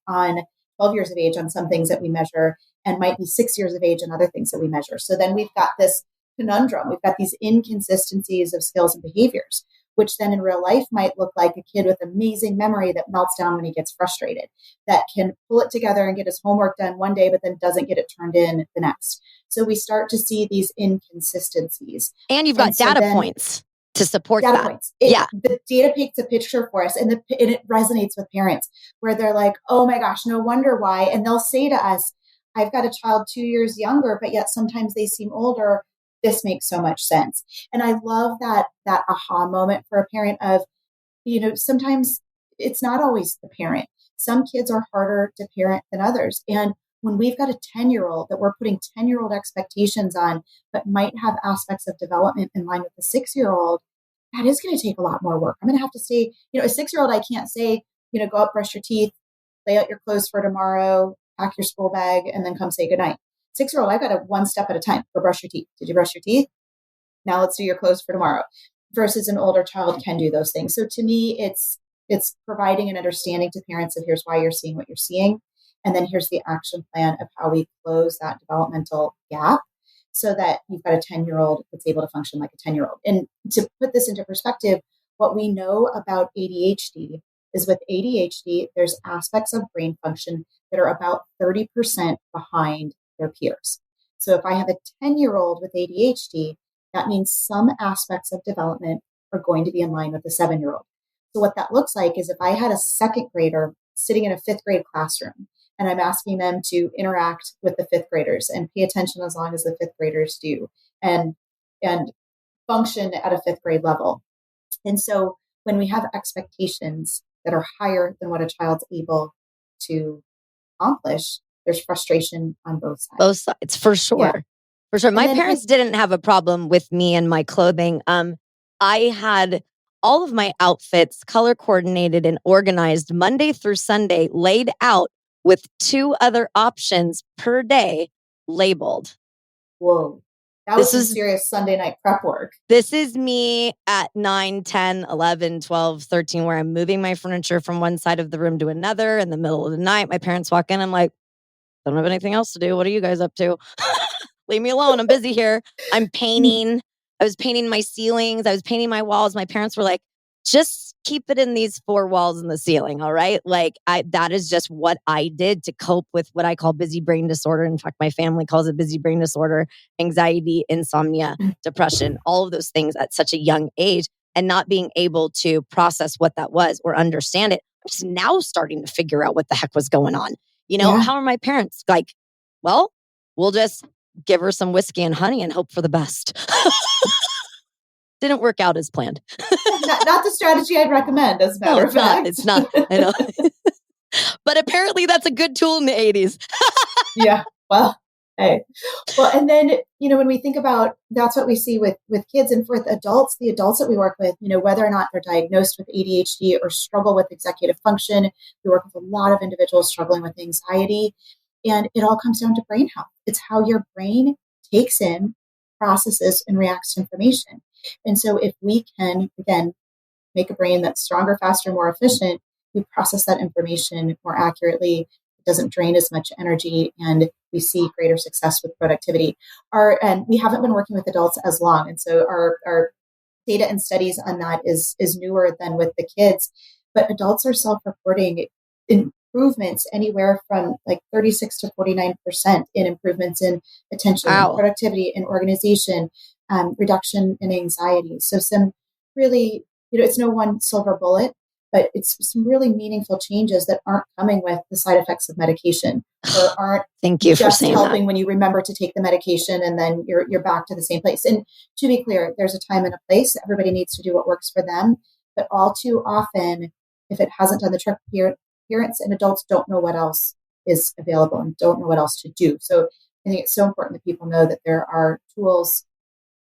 years of age on some things that we measure, and might be 6 years of age on other things that we measure. So then we've got this conundrum. We've got these inconsistencies of skills and behaviors, which then in real life might look like a kid with amazing memory that melts down when he gets frustrated, that can pull it together and get his homework done one day, but then doesn't get it turned in the next. So we start to see these inconsistencies. And you've got data points to support data that. Points. The data paints a picture for us, and it resonates with parents where they're like, oh my gosh, no wonder why. And they'll say to us, I've got a child 2 years younger, but yet sometimes they seem older. This makes so much sense. And I love that aha moment for a parent of, sometimes it's not always the parent. Some kids are harder to parent than others. And when we've got a 10-year-old that we're putting 10-year-old expectations on, but might have aspects of development in line with the 6-year-old, that is going to take a lot more work. I'm going to have to say, a 6-year-old, I can't say, go up, brush your teeth, lay out your clothes for tomorrow, pack your school bag, and then come say goodnight. 6-year-old, I've got to one step at a time. Go brush your teeth. Did you brush your teeth? Now let's do your clothes for tomorrow. Versus an older child can do those things. So to me, it's providing an understanding to parents of here's why you're seeing what you're seeing. And then here's the action plan of how we close that developmental gap so that you've got a 10-year-old that's able to function like a 10-year-old. And to put this into perspective, what we know about ADHD is with ADHD, there's aspects of brain function that are about 30% behind their peers. So if I have a 10-year-old with ADHD, that means some aspects of development are going to be in line with a 7-year-old. So what that looks like is if I had a second grader sitting in a fifth grade classroom, and I'm asking them to interact with the fifth graders and pay attention as long as the fifth graders do, and function at a fifth grade level. And so when we have expectations that are higher than what a child's able to accomplish, there's frustration on both sides. Both sides, for sure. Yeah. For sure. My parents didn't have a problem with me and my clothing. I had all of my outfits color coordinated and organized Monday through Sunday, laid out with 2 other options per day labeled. Whoa. That was some serious Sunday night prep work. This is me at 9, 10, 11, 12, 13, where I'm moving my furniture from one side of the room to another in the middle of the night. My parents walk in. I'm like, don't have anything else to do. What are you guys up to? Leave me alone. I'm busy here. I'm painting. I was painting my ceilings. I was painting my walls. My parents were like, just keep it in these 4 walls in the ceiling. All right. Like that is just what I did to cope with what I call busy brain disorder. In fact, my family calls it busy brain disorder, anxiety, insomnia, depression, all of those things at such a young age, and not being able to process what that was or understand it. I'm just now starting to figure out what the heck was going on. How are my parents? Like, well, we'll just give her some whiskey and honey and hope for the best. Didn't work out as planned. not the strategy I'd recommend, as a matter of fact. It's not. I know. But apparently that's a good tool in the 80s. Yeah. Well, hey. Well, and then, when we think about, that's what we see with kids, and with adults, the adults that we work with, whether or not they're diagnosed with ADHD or struggle with executive function, we work with a lot of individuals struggling with anxiety, and it all comes down to brain health. It's how your brain takes in, processes, and reacts to information. And so if we can, again, make a brain that's stronger, faster, more efficient, we process that information more accurately. It doesn't drain as much energy, and we see greater success with productivity. And we haven't been working with adults as long. And so our data and studies on that is newer than with the kids. But adults are self-reporting improvements anywhere from like 36 to 49% in improvements in attention, and productivity, and organization, reduction in anxiety. So some really, it's no one silver bullet, but it's some really meaningful changes that aren't coming with the side effects of medication, or aren't Thank you just for saying helping that. when you remember to take the medication and then you're back to the same place. And to be clear, there's a time and a place. Everybody needs to do what works for them. But all too often, if it hasn't done the trick, parents and adults don't know what else is available and don't know what else to do. So I think it's so important that people know that there are tools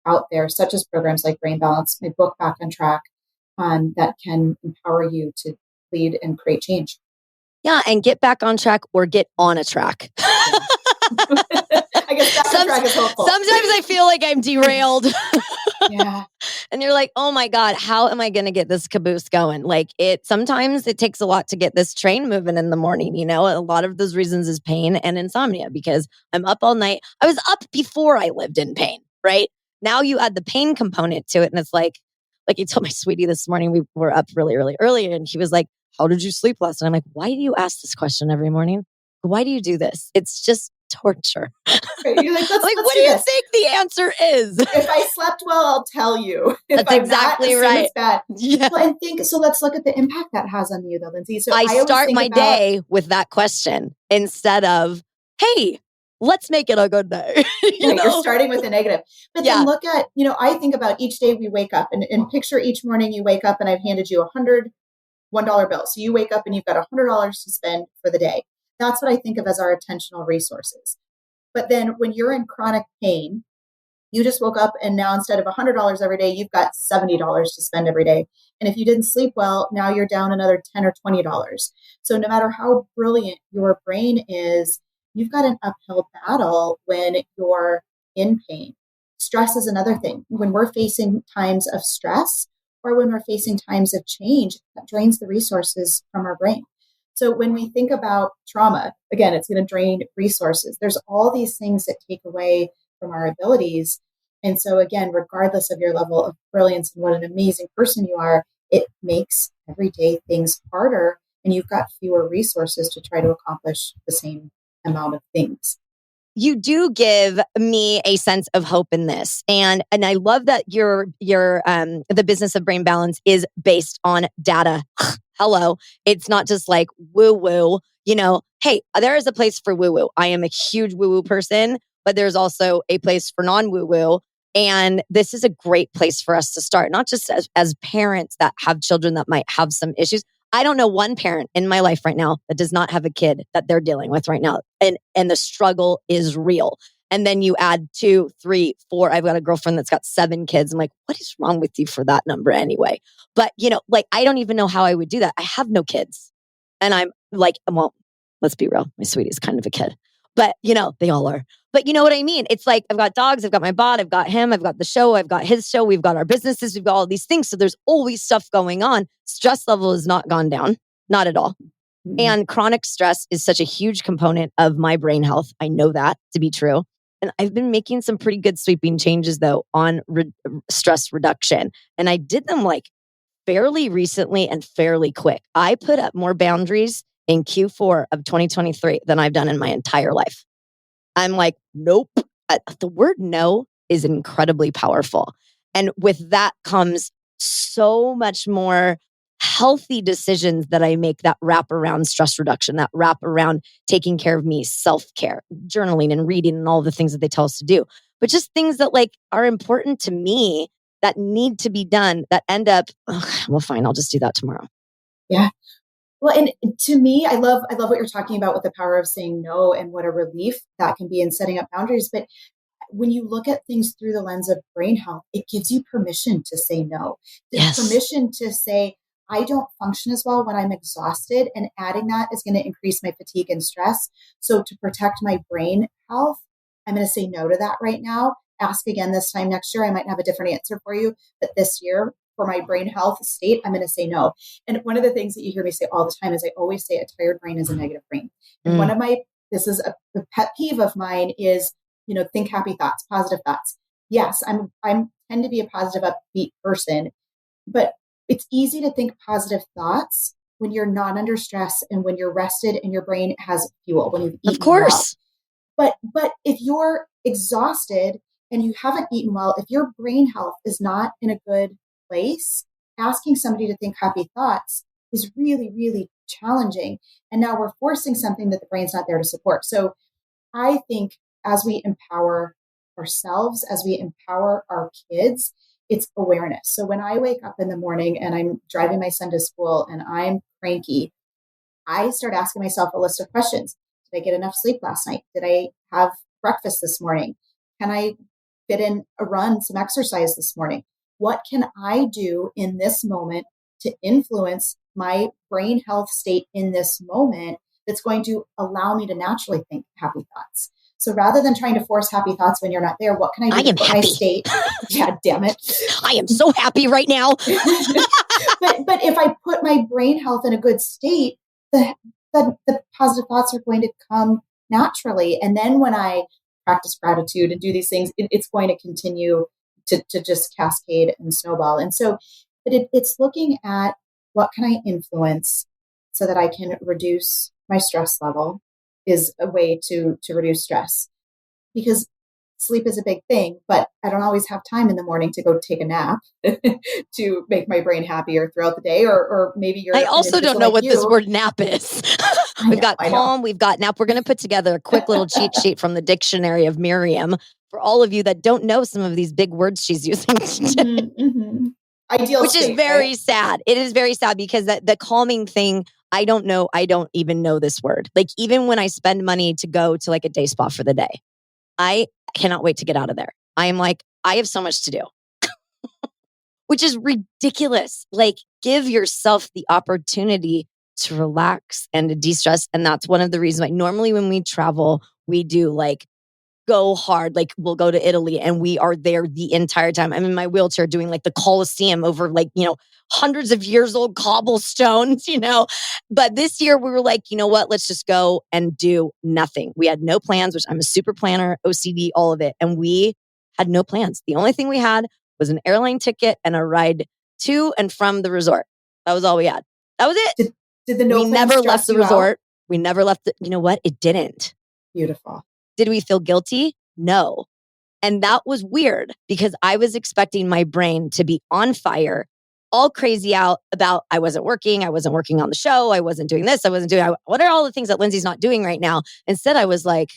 out there, such as programs like Brain Balance, my book Back on Track, that can empower you to lead and create change. Yeah, and get back on track or get on a track. Yeah. I guess back on track is hopeful. Sometimes I feel like I'm derailed. Yeah. And you're like, oh my God, how am I going to get this caboose going? Like sometimes it takes a lot to get this train moving in the morning. You know, a lot of those reasons is pain and insomnia because I'm up all night. I was up before I lived in pain, right? Now you add the pain component to it. And it's like I told my sweetie this morning, we were up really, really early. And he was like, how did you sleep last night? I'm like, why do you ask this question every morning? Why do you do this? It's just torture. Right. You're like, let's what do you think the answer is? If I slept well, I'll tell you. If That's exactly right. It's bad. Yeah. Well, and so let's look at the impact that has on you, though, Lindsay. So I start my day with that question instead of, hey, let's make it a good day. You're starting with a negative. But then look at, I think about each day we wake up and picture each morning you wake up and I've handed you $101 bill. So you wake up and you've got $100 to spend for the day. That's what I think of as our attentional resources. But then when you're in chronic pain, you just woke up and now instead of $100 every day, you've got $70 to spend every day. And if you didn't sleep well, now you're down another $10 or $20. So no matter how brilliant your brain is, you've got an uphill battle when you're in pain. Stress is another thing. When we're facing times of stress or when we're facing times of change, that drains the resources from our brain. So when we think about trauma, again, it's going to drain resources. There's all these things that take away from our abilities. And so again, regardless of your level of brilliance and what an amazing person you are, it makes everyday things harder and you've got fewer resources to try to accomplish the same amount of things. You do give me a sense of hope in this. And I love that your the business of brain balance is based on data. Hello. It's not just like woo woo, hey, there is a place for woo woo. I am a huge woo woo person, but there's also a place for non woo woo. And this is a great place for us to start, not just as parents that have children that might have some issues. I don't know one parent in my life right now that does not have a kid that they're dealing with right now. And the struggle is real. And then you add 2, 3, 4. I've got a girlfriend that's got 7 kids. I'm like, what is wrong with you for that number anyway? But, I don't even know how I would do that. I have no kids. And I'm like, well, let's be real. My sweetie's kind of a kid. But, they all are. But you know what I mean? It's like, I've got dogs, I've got my bot, I've got him, I've got the show, I've got his show, we've got our businesses, we've got all these things. So there's always stuff going on. Stress level has not gone down, not at all. Mm-hmm. And chronic stress is such a huge component of my brain health. I know that to be true. And I've been making some pretty good sweeping changes though on stress reduction. And I did them like fairly recently and fairly quick. I put up more boundaries in Q4 of 2023 than I've done in my entire life. I'm like, nope. The word no is incredibly powerful. And with that comes so much more healthy decisions that I make that wrap around stress reduction, that wrap around taking care of me, self-care, journaling and reading and all the things that they tell us to do. But just things that are important to me that need to be done that end up, well, fine, I'll just do that tomorrow. Yeah. Well, and to me, I love what you're talking about with the power of saying no and what a relief that can be in setting up boundaries. But when you look at things through the lens of brain health, it gives you permission to say no. Yes. Permission to say, I don't function as well when I'm exhausted. And adding that is going to increase my fatigue and stress. So to protect my brain health, I'm going to say no to that right now. Ask again this time next year. I might have a different answer for you. But this year, for my brain health state, I'm going to say no. And one of the things that you hear me say all the time is I always say a tired brain is a negative brain. And one of this is a pet peeve of mine is, think happy thoughts, positive thoughts. Yes, I'm tend to be a positive, upbeat person, but it's easy to think positive thoughts when you're not under stress and when you're rested and your brain has fuel, when you've eaten Of course. well. But if you're exhausted and you haven't eaten well, if your brain health is not in a good place, asking somebody to think happy thoughts is really, really challenging. And now we're forcing something that the brain's not there to support. So I think as we empower ourselves, as we empower our kids, it's awareness. So when I wake up in the morning and I'm driving my son to school and I'm cranky, I start asking myself a list of questions. Did I get enough sleep last night? Did I have breakfast this morning? Can I fit in a run, some exercise this morning? What can I do in this moment to influence my brain health state in this moment that's going to allow me to naturally think happy thoughts? So rather than trying to force happy thoughts when you're not there, what can I do I am to put happy. my state? Yeah, damn it. I am so happy right now. but if I put my brain health in a good state, the positive thoughts are going to come naturally. And then when I practice gratitude and do these things, it's going to continue to just cascade and snowball. And so it's looking at what can I influence so that I can reduce my stress level is a way to reduce stress, because sleep is a big thing, but I don't always have time in the morning to go take a nap to make my brain happier throughout the day. Or maybe you're. I also don't know what this word nap is. We've got calm, we've got nap. We're going to put together a quick little cheat sheet from the dictionary of Merriam for all of you that don't know some of these big words she's using. Ideal which state, is very right? sad. It is very sad because the calming thing, I don't know. I don't even know this word. Like, even when I spend money to go to like a day spa for the day, I cannot wait to get out of there. I am like, I have so much to do, which is ridiculous. Like, give yourself the opportunity to relax and to de-stress. And that's one of the reasons why normally when we travel, we do like go hard. Like, we'll go to Italy and we are there the entire time. I'm in my wheelchair doing like the Colosseum over like, hundreds of years old cobblestones, But this year we were like, you know what? Let's just go and do nothing. We had no plans, which I'm a super planner, OCD, all of it. And we had no plans. The only thing we had was an airline ticket and a ride to and from the resort. That was all we had. That was it. Did the no we plan never left the resort. Out? We never left you know what? It didn't. Beautiful. Did we feel guilty? No. And that was weird because I was expecting my brain to be on fire, all crazy out about I wasn't working on the show, I wasn't doing this, what are all the things that Lindsay's not doing right now? Instead, I was like,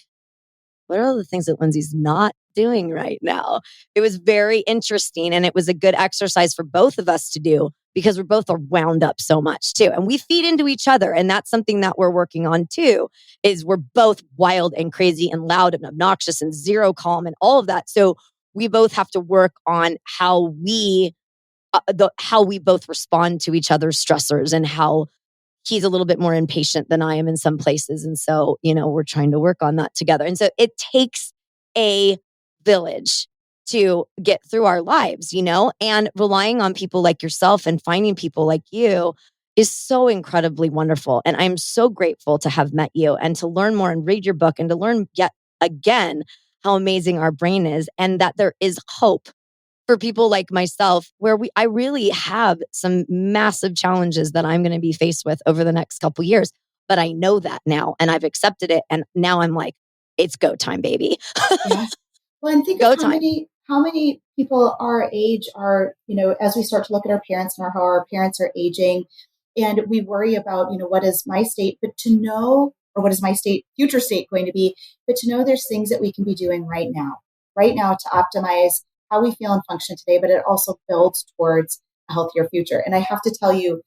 what are all the things that Lindsay's not doing right now? It was very interesting, and it was a good exercise for both of us to do because we're both wound up so much too. And we feed into each other. And that's something that we're working on too, is we're both wild and crazy and loud and obnoxious and zero calm and all of that. So we both have to work on how we both respond to each other's stressors, and how he's a little bit more impatient than I am in some places. And so, we're trying to work on that together. And so it takes a village to get through our lives, and relying on people like yourself and finding people like you is so incredibly wonderful. And I'm so grateful to have met you and to learn more and read your book and to learn yet again how amazing our brain is, and that there is hope for people like myself, where I really have some massive challenges that I'm going to be faced with over the next couple years. But I know that now, and I've accepted it. And now I'm like, it's go time, baby. Yeah. Well, and think of how many people our age are, as we start to look at our parents and how our parents are aging, and we worry about, what is my state, but to know, or what is my future state going to be, but to know there's things that we can be doing right now to optimize how we feel and function today, but it also builds towards a healthier future. And I have to tell you,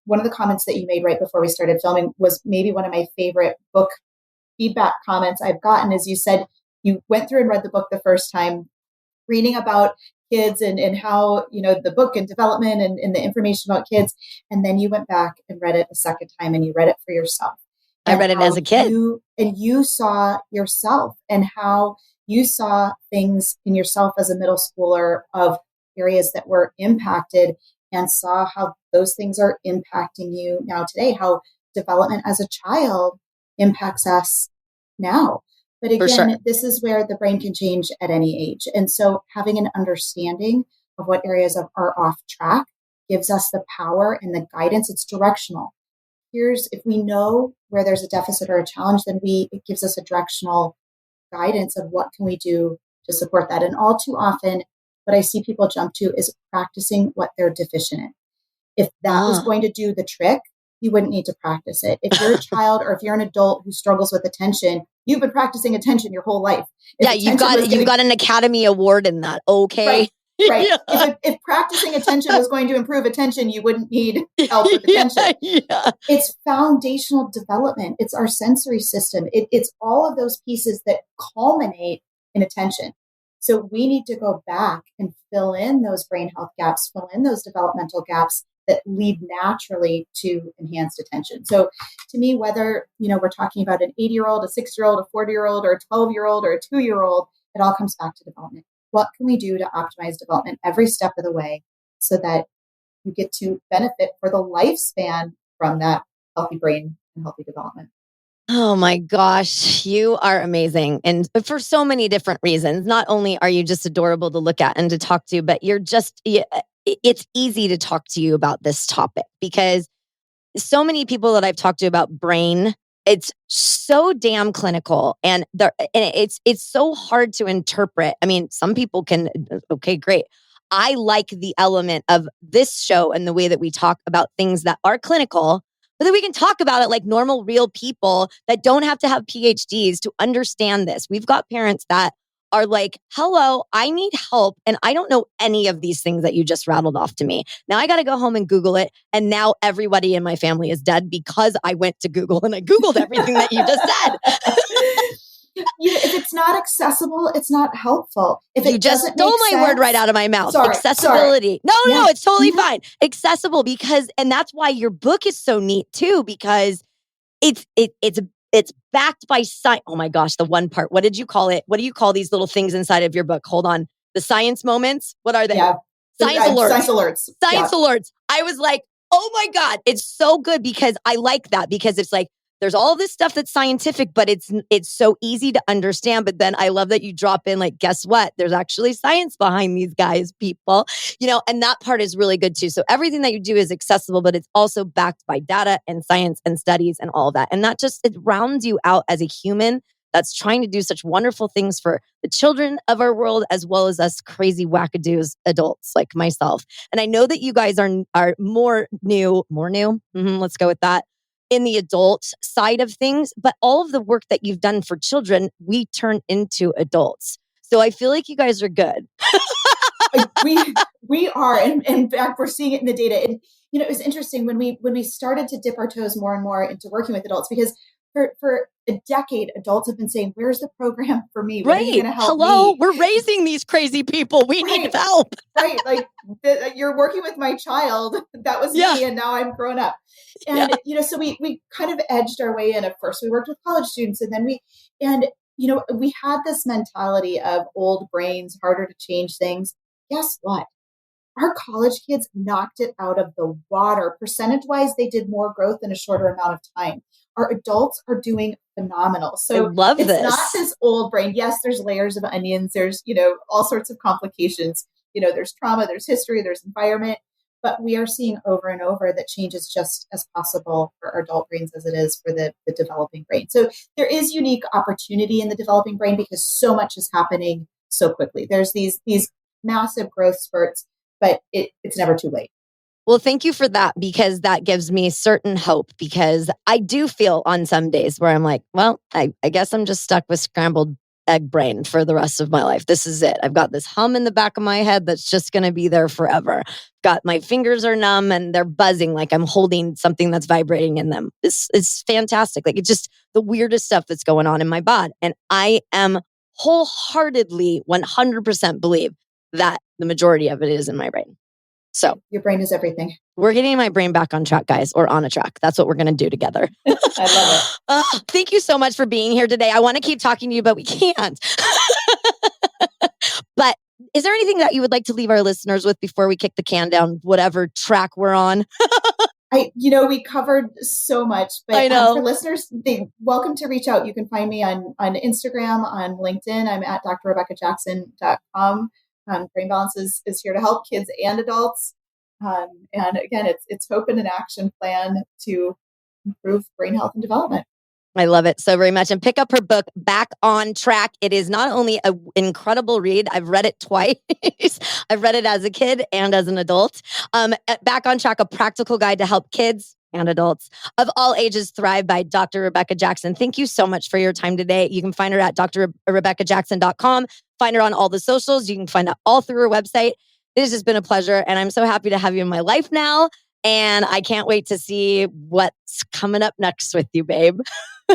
one of the comments that you made right before we started filming was maybe one of my favorite book feedback comments I've gotten, is you said you went through and read the book the first time, reading about kids and how, the book and development and the information about kids. And then you went back and read it a second time and you read it for yourself. I read it as a kid. You saw yourself and how you saw things in yourself as a middle schooler of areas that were impacted, and saw how those things are impacting you now today, how development as a child impacts us now. But again, This is where the brain can change at any age. And so having an understanding of what areas are off track gives us the power and the guidance. It's directional. If we know where there's a deficit or a challenge, then it gives us a directional guidance of what can we do to support that. And all too often, what I see people jump to is practicing what they're deficient in. If that was going to do the trick, you wouldn't need to practice it. If you're a child or if you're an adult who struggles with attention, you've been practicing attention your whole life. You've got an Academy Award in that. Okay. Right. Right. Yeah. If practicing attention was going to improve attention, you wouldn't need help with attention. Yeah. It's foundational development. It's our sensory system. It's all of those pieces that culminate in attention. So we need to go back and fill in those brain health gaps, fill in those developmental gaps that lead naturally to enhanced attention. So to me, whether, we're talking about an 80-year-old, a 6-year-old, a 40-year-old, or a 12-year-old, or a 2-year-old, it all comes back to development. What can we do to optimize development every step of the way so that you get to benefit for the lifespan from that healthy brain and healthy development? Oh my gosh, you are amazing. And for so many different reasons. Not only are you just adorable to look at and to talk to, but it's easy to talk to you about this topic because so many people that I've talked to about brain, it's so damn clinical and it's so hard to interpret. I mean, some people can, okay, great. I like the element of this show and the way that we talk about things that are clinical, but then we can talk about it like normal, real people that don't have to have PhDs to understand this. We've got parents that are like, hello, I need help. And I don't know any of these things that you just rattled off to me. Now I got to go home and Google it. And now everybody in my family is dead because I went to Google and I Googled everything that you just said. If it's not accessible, it's not helpful. If you just stole my word right out of my mouth. Sorry, accessibility. Sorry. No, it's totally fine. Accessible and that's why your book is so neat too, because it's backed by science. Oh my gosh, the one part. What did you call it? What do you call these little things inside of your book? Hold on. The science moments? What are they? Yeah. Science alerts. Science alerts. Science alerts. I was like, oh my God, it's so good because I like that because it's like, there's all this stuff that's scientific, but it's so easy to understand. But then I love that you drop in like, guess what? There's actually science behind these guys, people, and that part is really good too. So everything that you do is accessible, but it's also backed by data and science and studies and all of that. And that it rounds you out as a human that's trying to do such wonderful things for the children of our world, as well as us crazy wackadoos adults like myself. And I know that you guys are more new. Let's go with that. In the adult side of things, but all of the work that you've done for children, we turn into adults. So I feel like you guys are good. we are, and in fact, we're seeing it in the data. And it was interesting when we started to dip our toes more and more into working with adults, because for a decade, adults have been saying, "Where's the program for me? When are you going to help me? We're raising these crazy people. We need help." Right, like you're working with my child. That was me, and now I'm grown up. And so we kind of edged our way in. At first, we worked with college students, and then we had this mentality of old brains, harder to change things. Guess what? Our college kids knocked it out of the water. Percentage-wise, they did more growth in a shorter amount of time. Our adults are doing phenomenal. So I love it's this. Not this old brain. Yes, there's layers of onions. There's, all sorts of complications. There's trauma, there's history, there's environment. But we are seeing over and over that change is just as possible for our adult brains as it is for the developing brain. So there is unique opportunity in the developing brain because so much is happening so quickly. There's these massive growth spurts, but it's never too late. Well, thank you for that, because that gives me certain hope, because I do feel on some days where I'm like, well, I guess I'm just stuck with scrambled egg brain for the rest of my life. This is it. I've got this hum in the back of my head that's just going to be there forever. Got my fingers are numb and they're buzzing like I'm holding something that's vibrating in them. It's fantastic. Like, it's just the weirdest stuff that's going on in my body. And I am wholeheartedly 100% believe that the majority of it is in my brain. So your brain is everything. We're getting my brain back on track, guys, or on a track. That's what we're going to do together. I love it. Thank you so much for being here today. I want to keep talking to you, but we can't. But is there anything that you would like to leave our listeners with before we kick the can down whatever track we're on? We covered so much, but I know. For listeners, welcome to reach out. You can find me on Instagram, on LinkedIn. I'm at drrebeccajackson.com. Brain Balance is here to help kids and adults. And again, it's hope and an action plan to improve brain health and development. I love it so very much. And pick up her book, Back on Track. It is not only an incredible read, I've read it twice. I've read it as a kid and as an adult. Back on Track, a practical guide to help kids, and adults of all ages thrive by Dr. Rebecca Jackson. Thank you so much for your time today. You can find her at drrebeccajackson.com. Find her on all the socials. You can find out all through her website. This has been a pleasure, and I'm so happy to have you in my life now. And I can't wait to see what's coming up next with you, babe.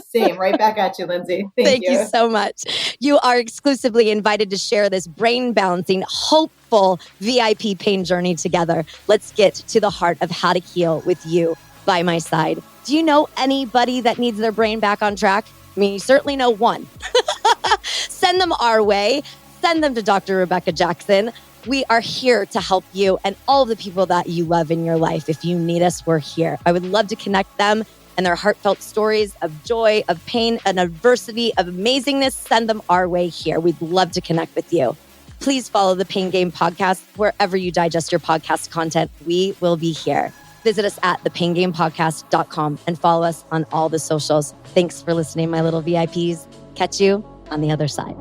Same, right back at you, Lindsay. Thank you so much. You are exclusively invited to share this brain balancing, hopeful VIP pain journey together. Let's get to the heart of how to heal with you by my side. Do you know anybody that needs their brain back on track? I mean, you certainly know one. Send them our way. Send them to Dr. Rebecca Jackson. We are here to help you and all the people that you love in your life. If you need us, we're here. I would love to connect them and their heartfelt stories of joy, of pain, and adversity, of amazingness. Send them our way here. We'd love to connect with you. Please follow the Pain Game podcast wherever you digest your podcast content. We will be here. Visit us at thepaingamepodcast.com and follow us on all the socials. Thanks for listening, my little VIPs. Catch you on the other side.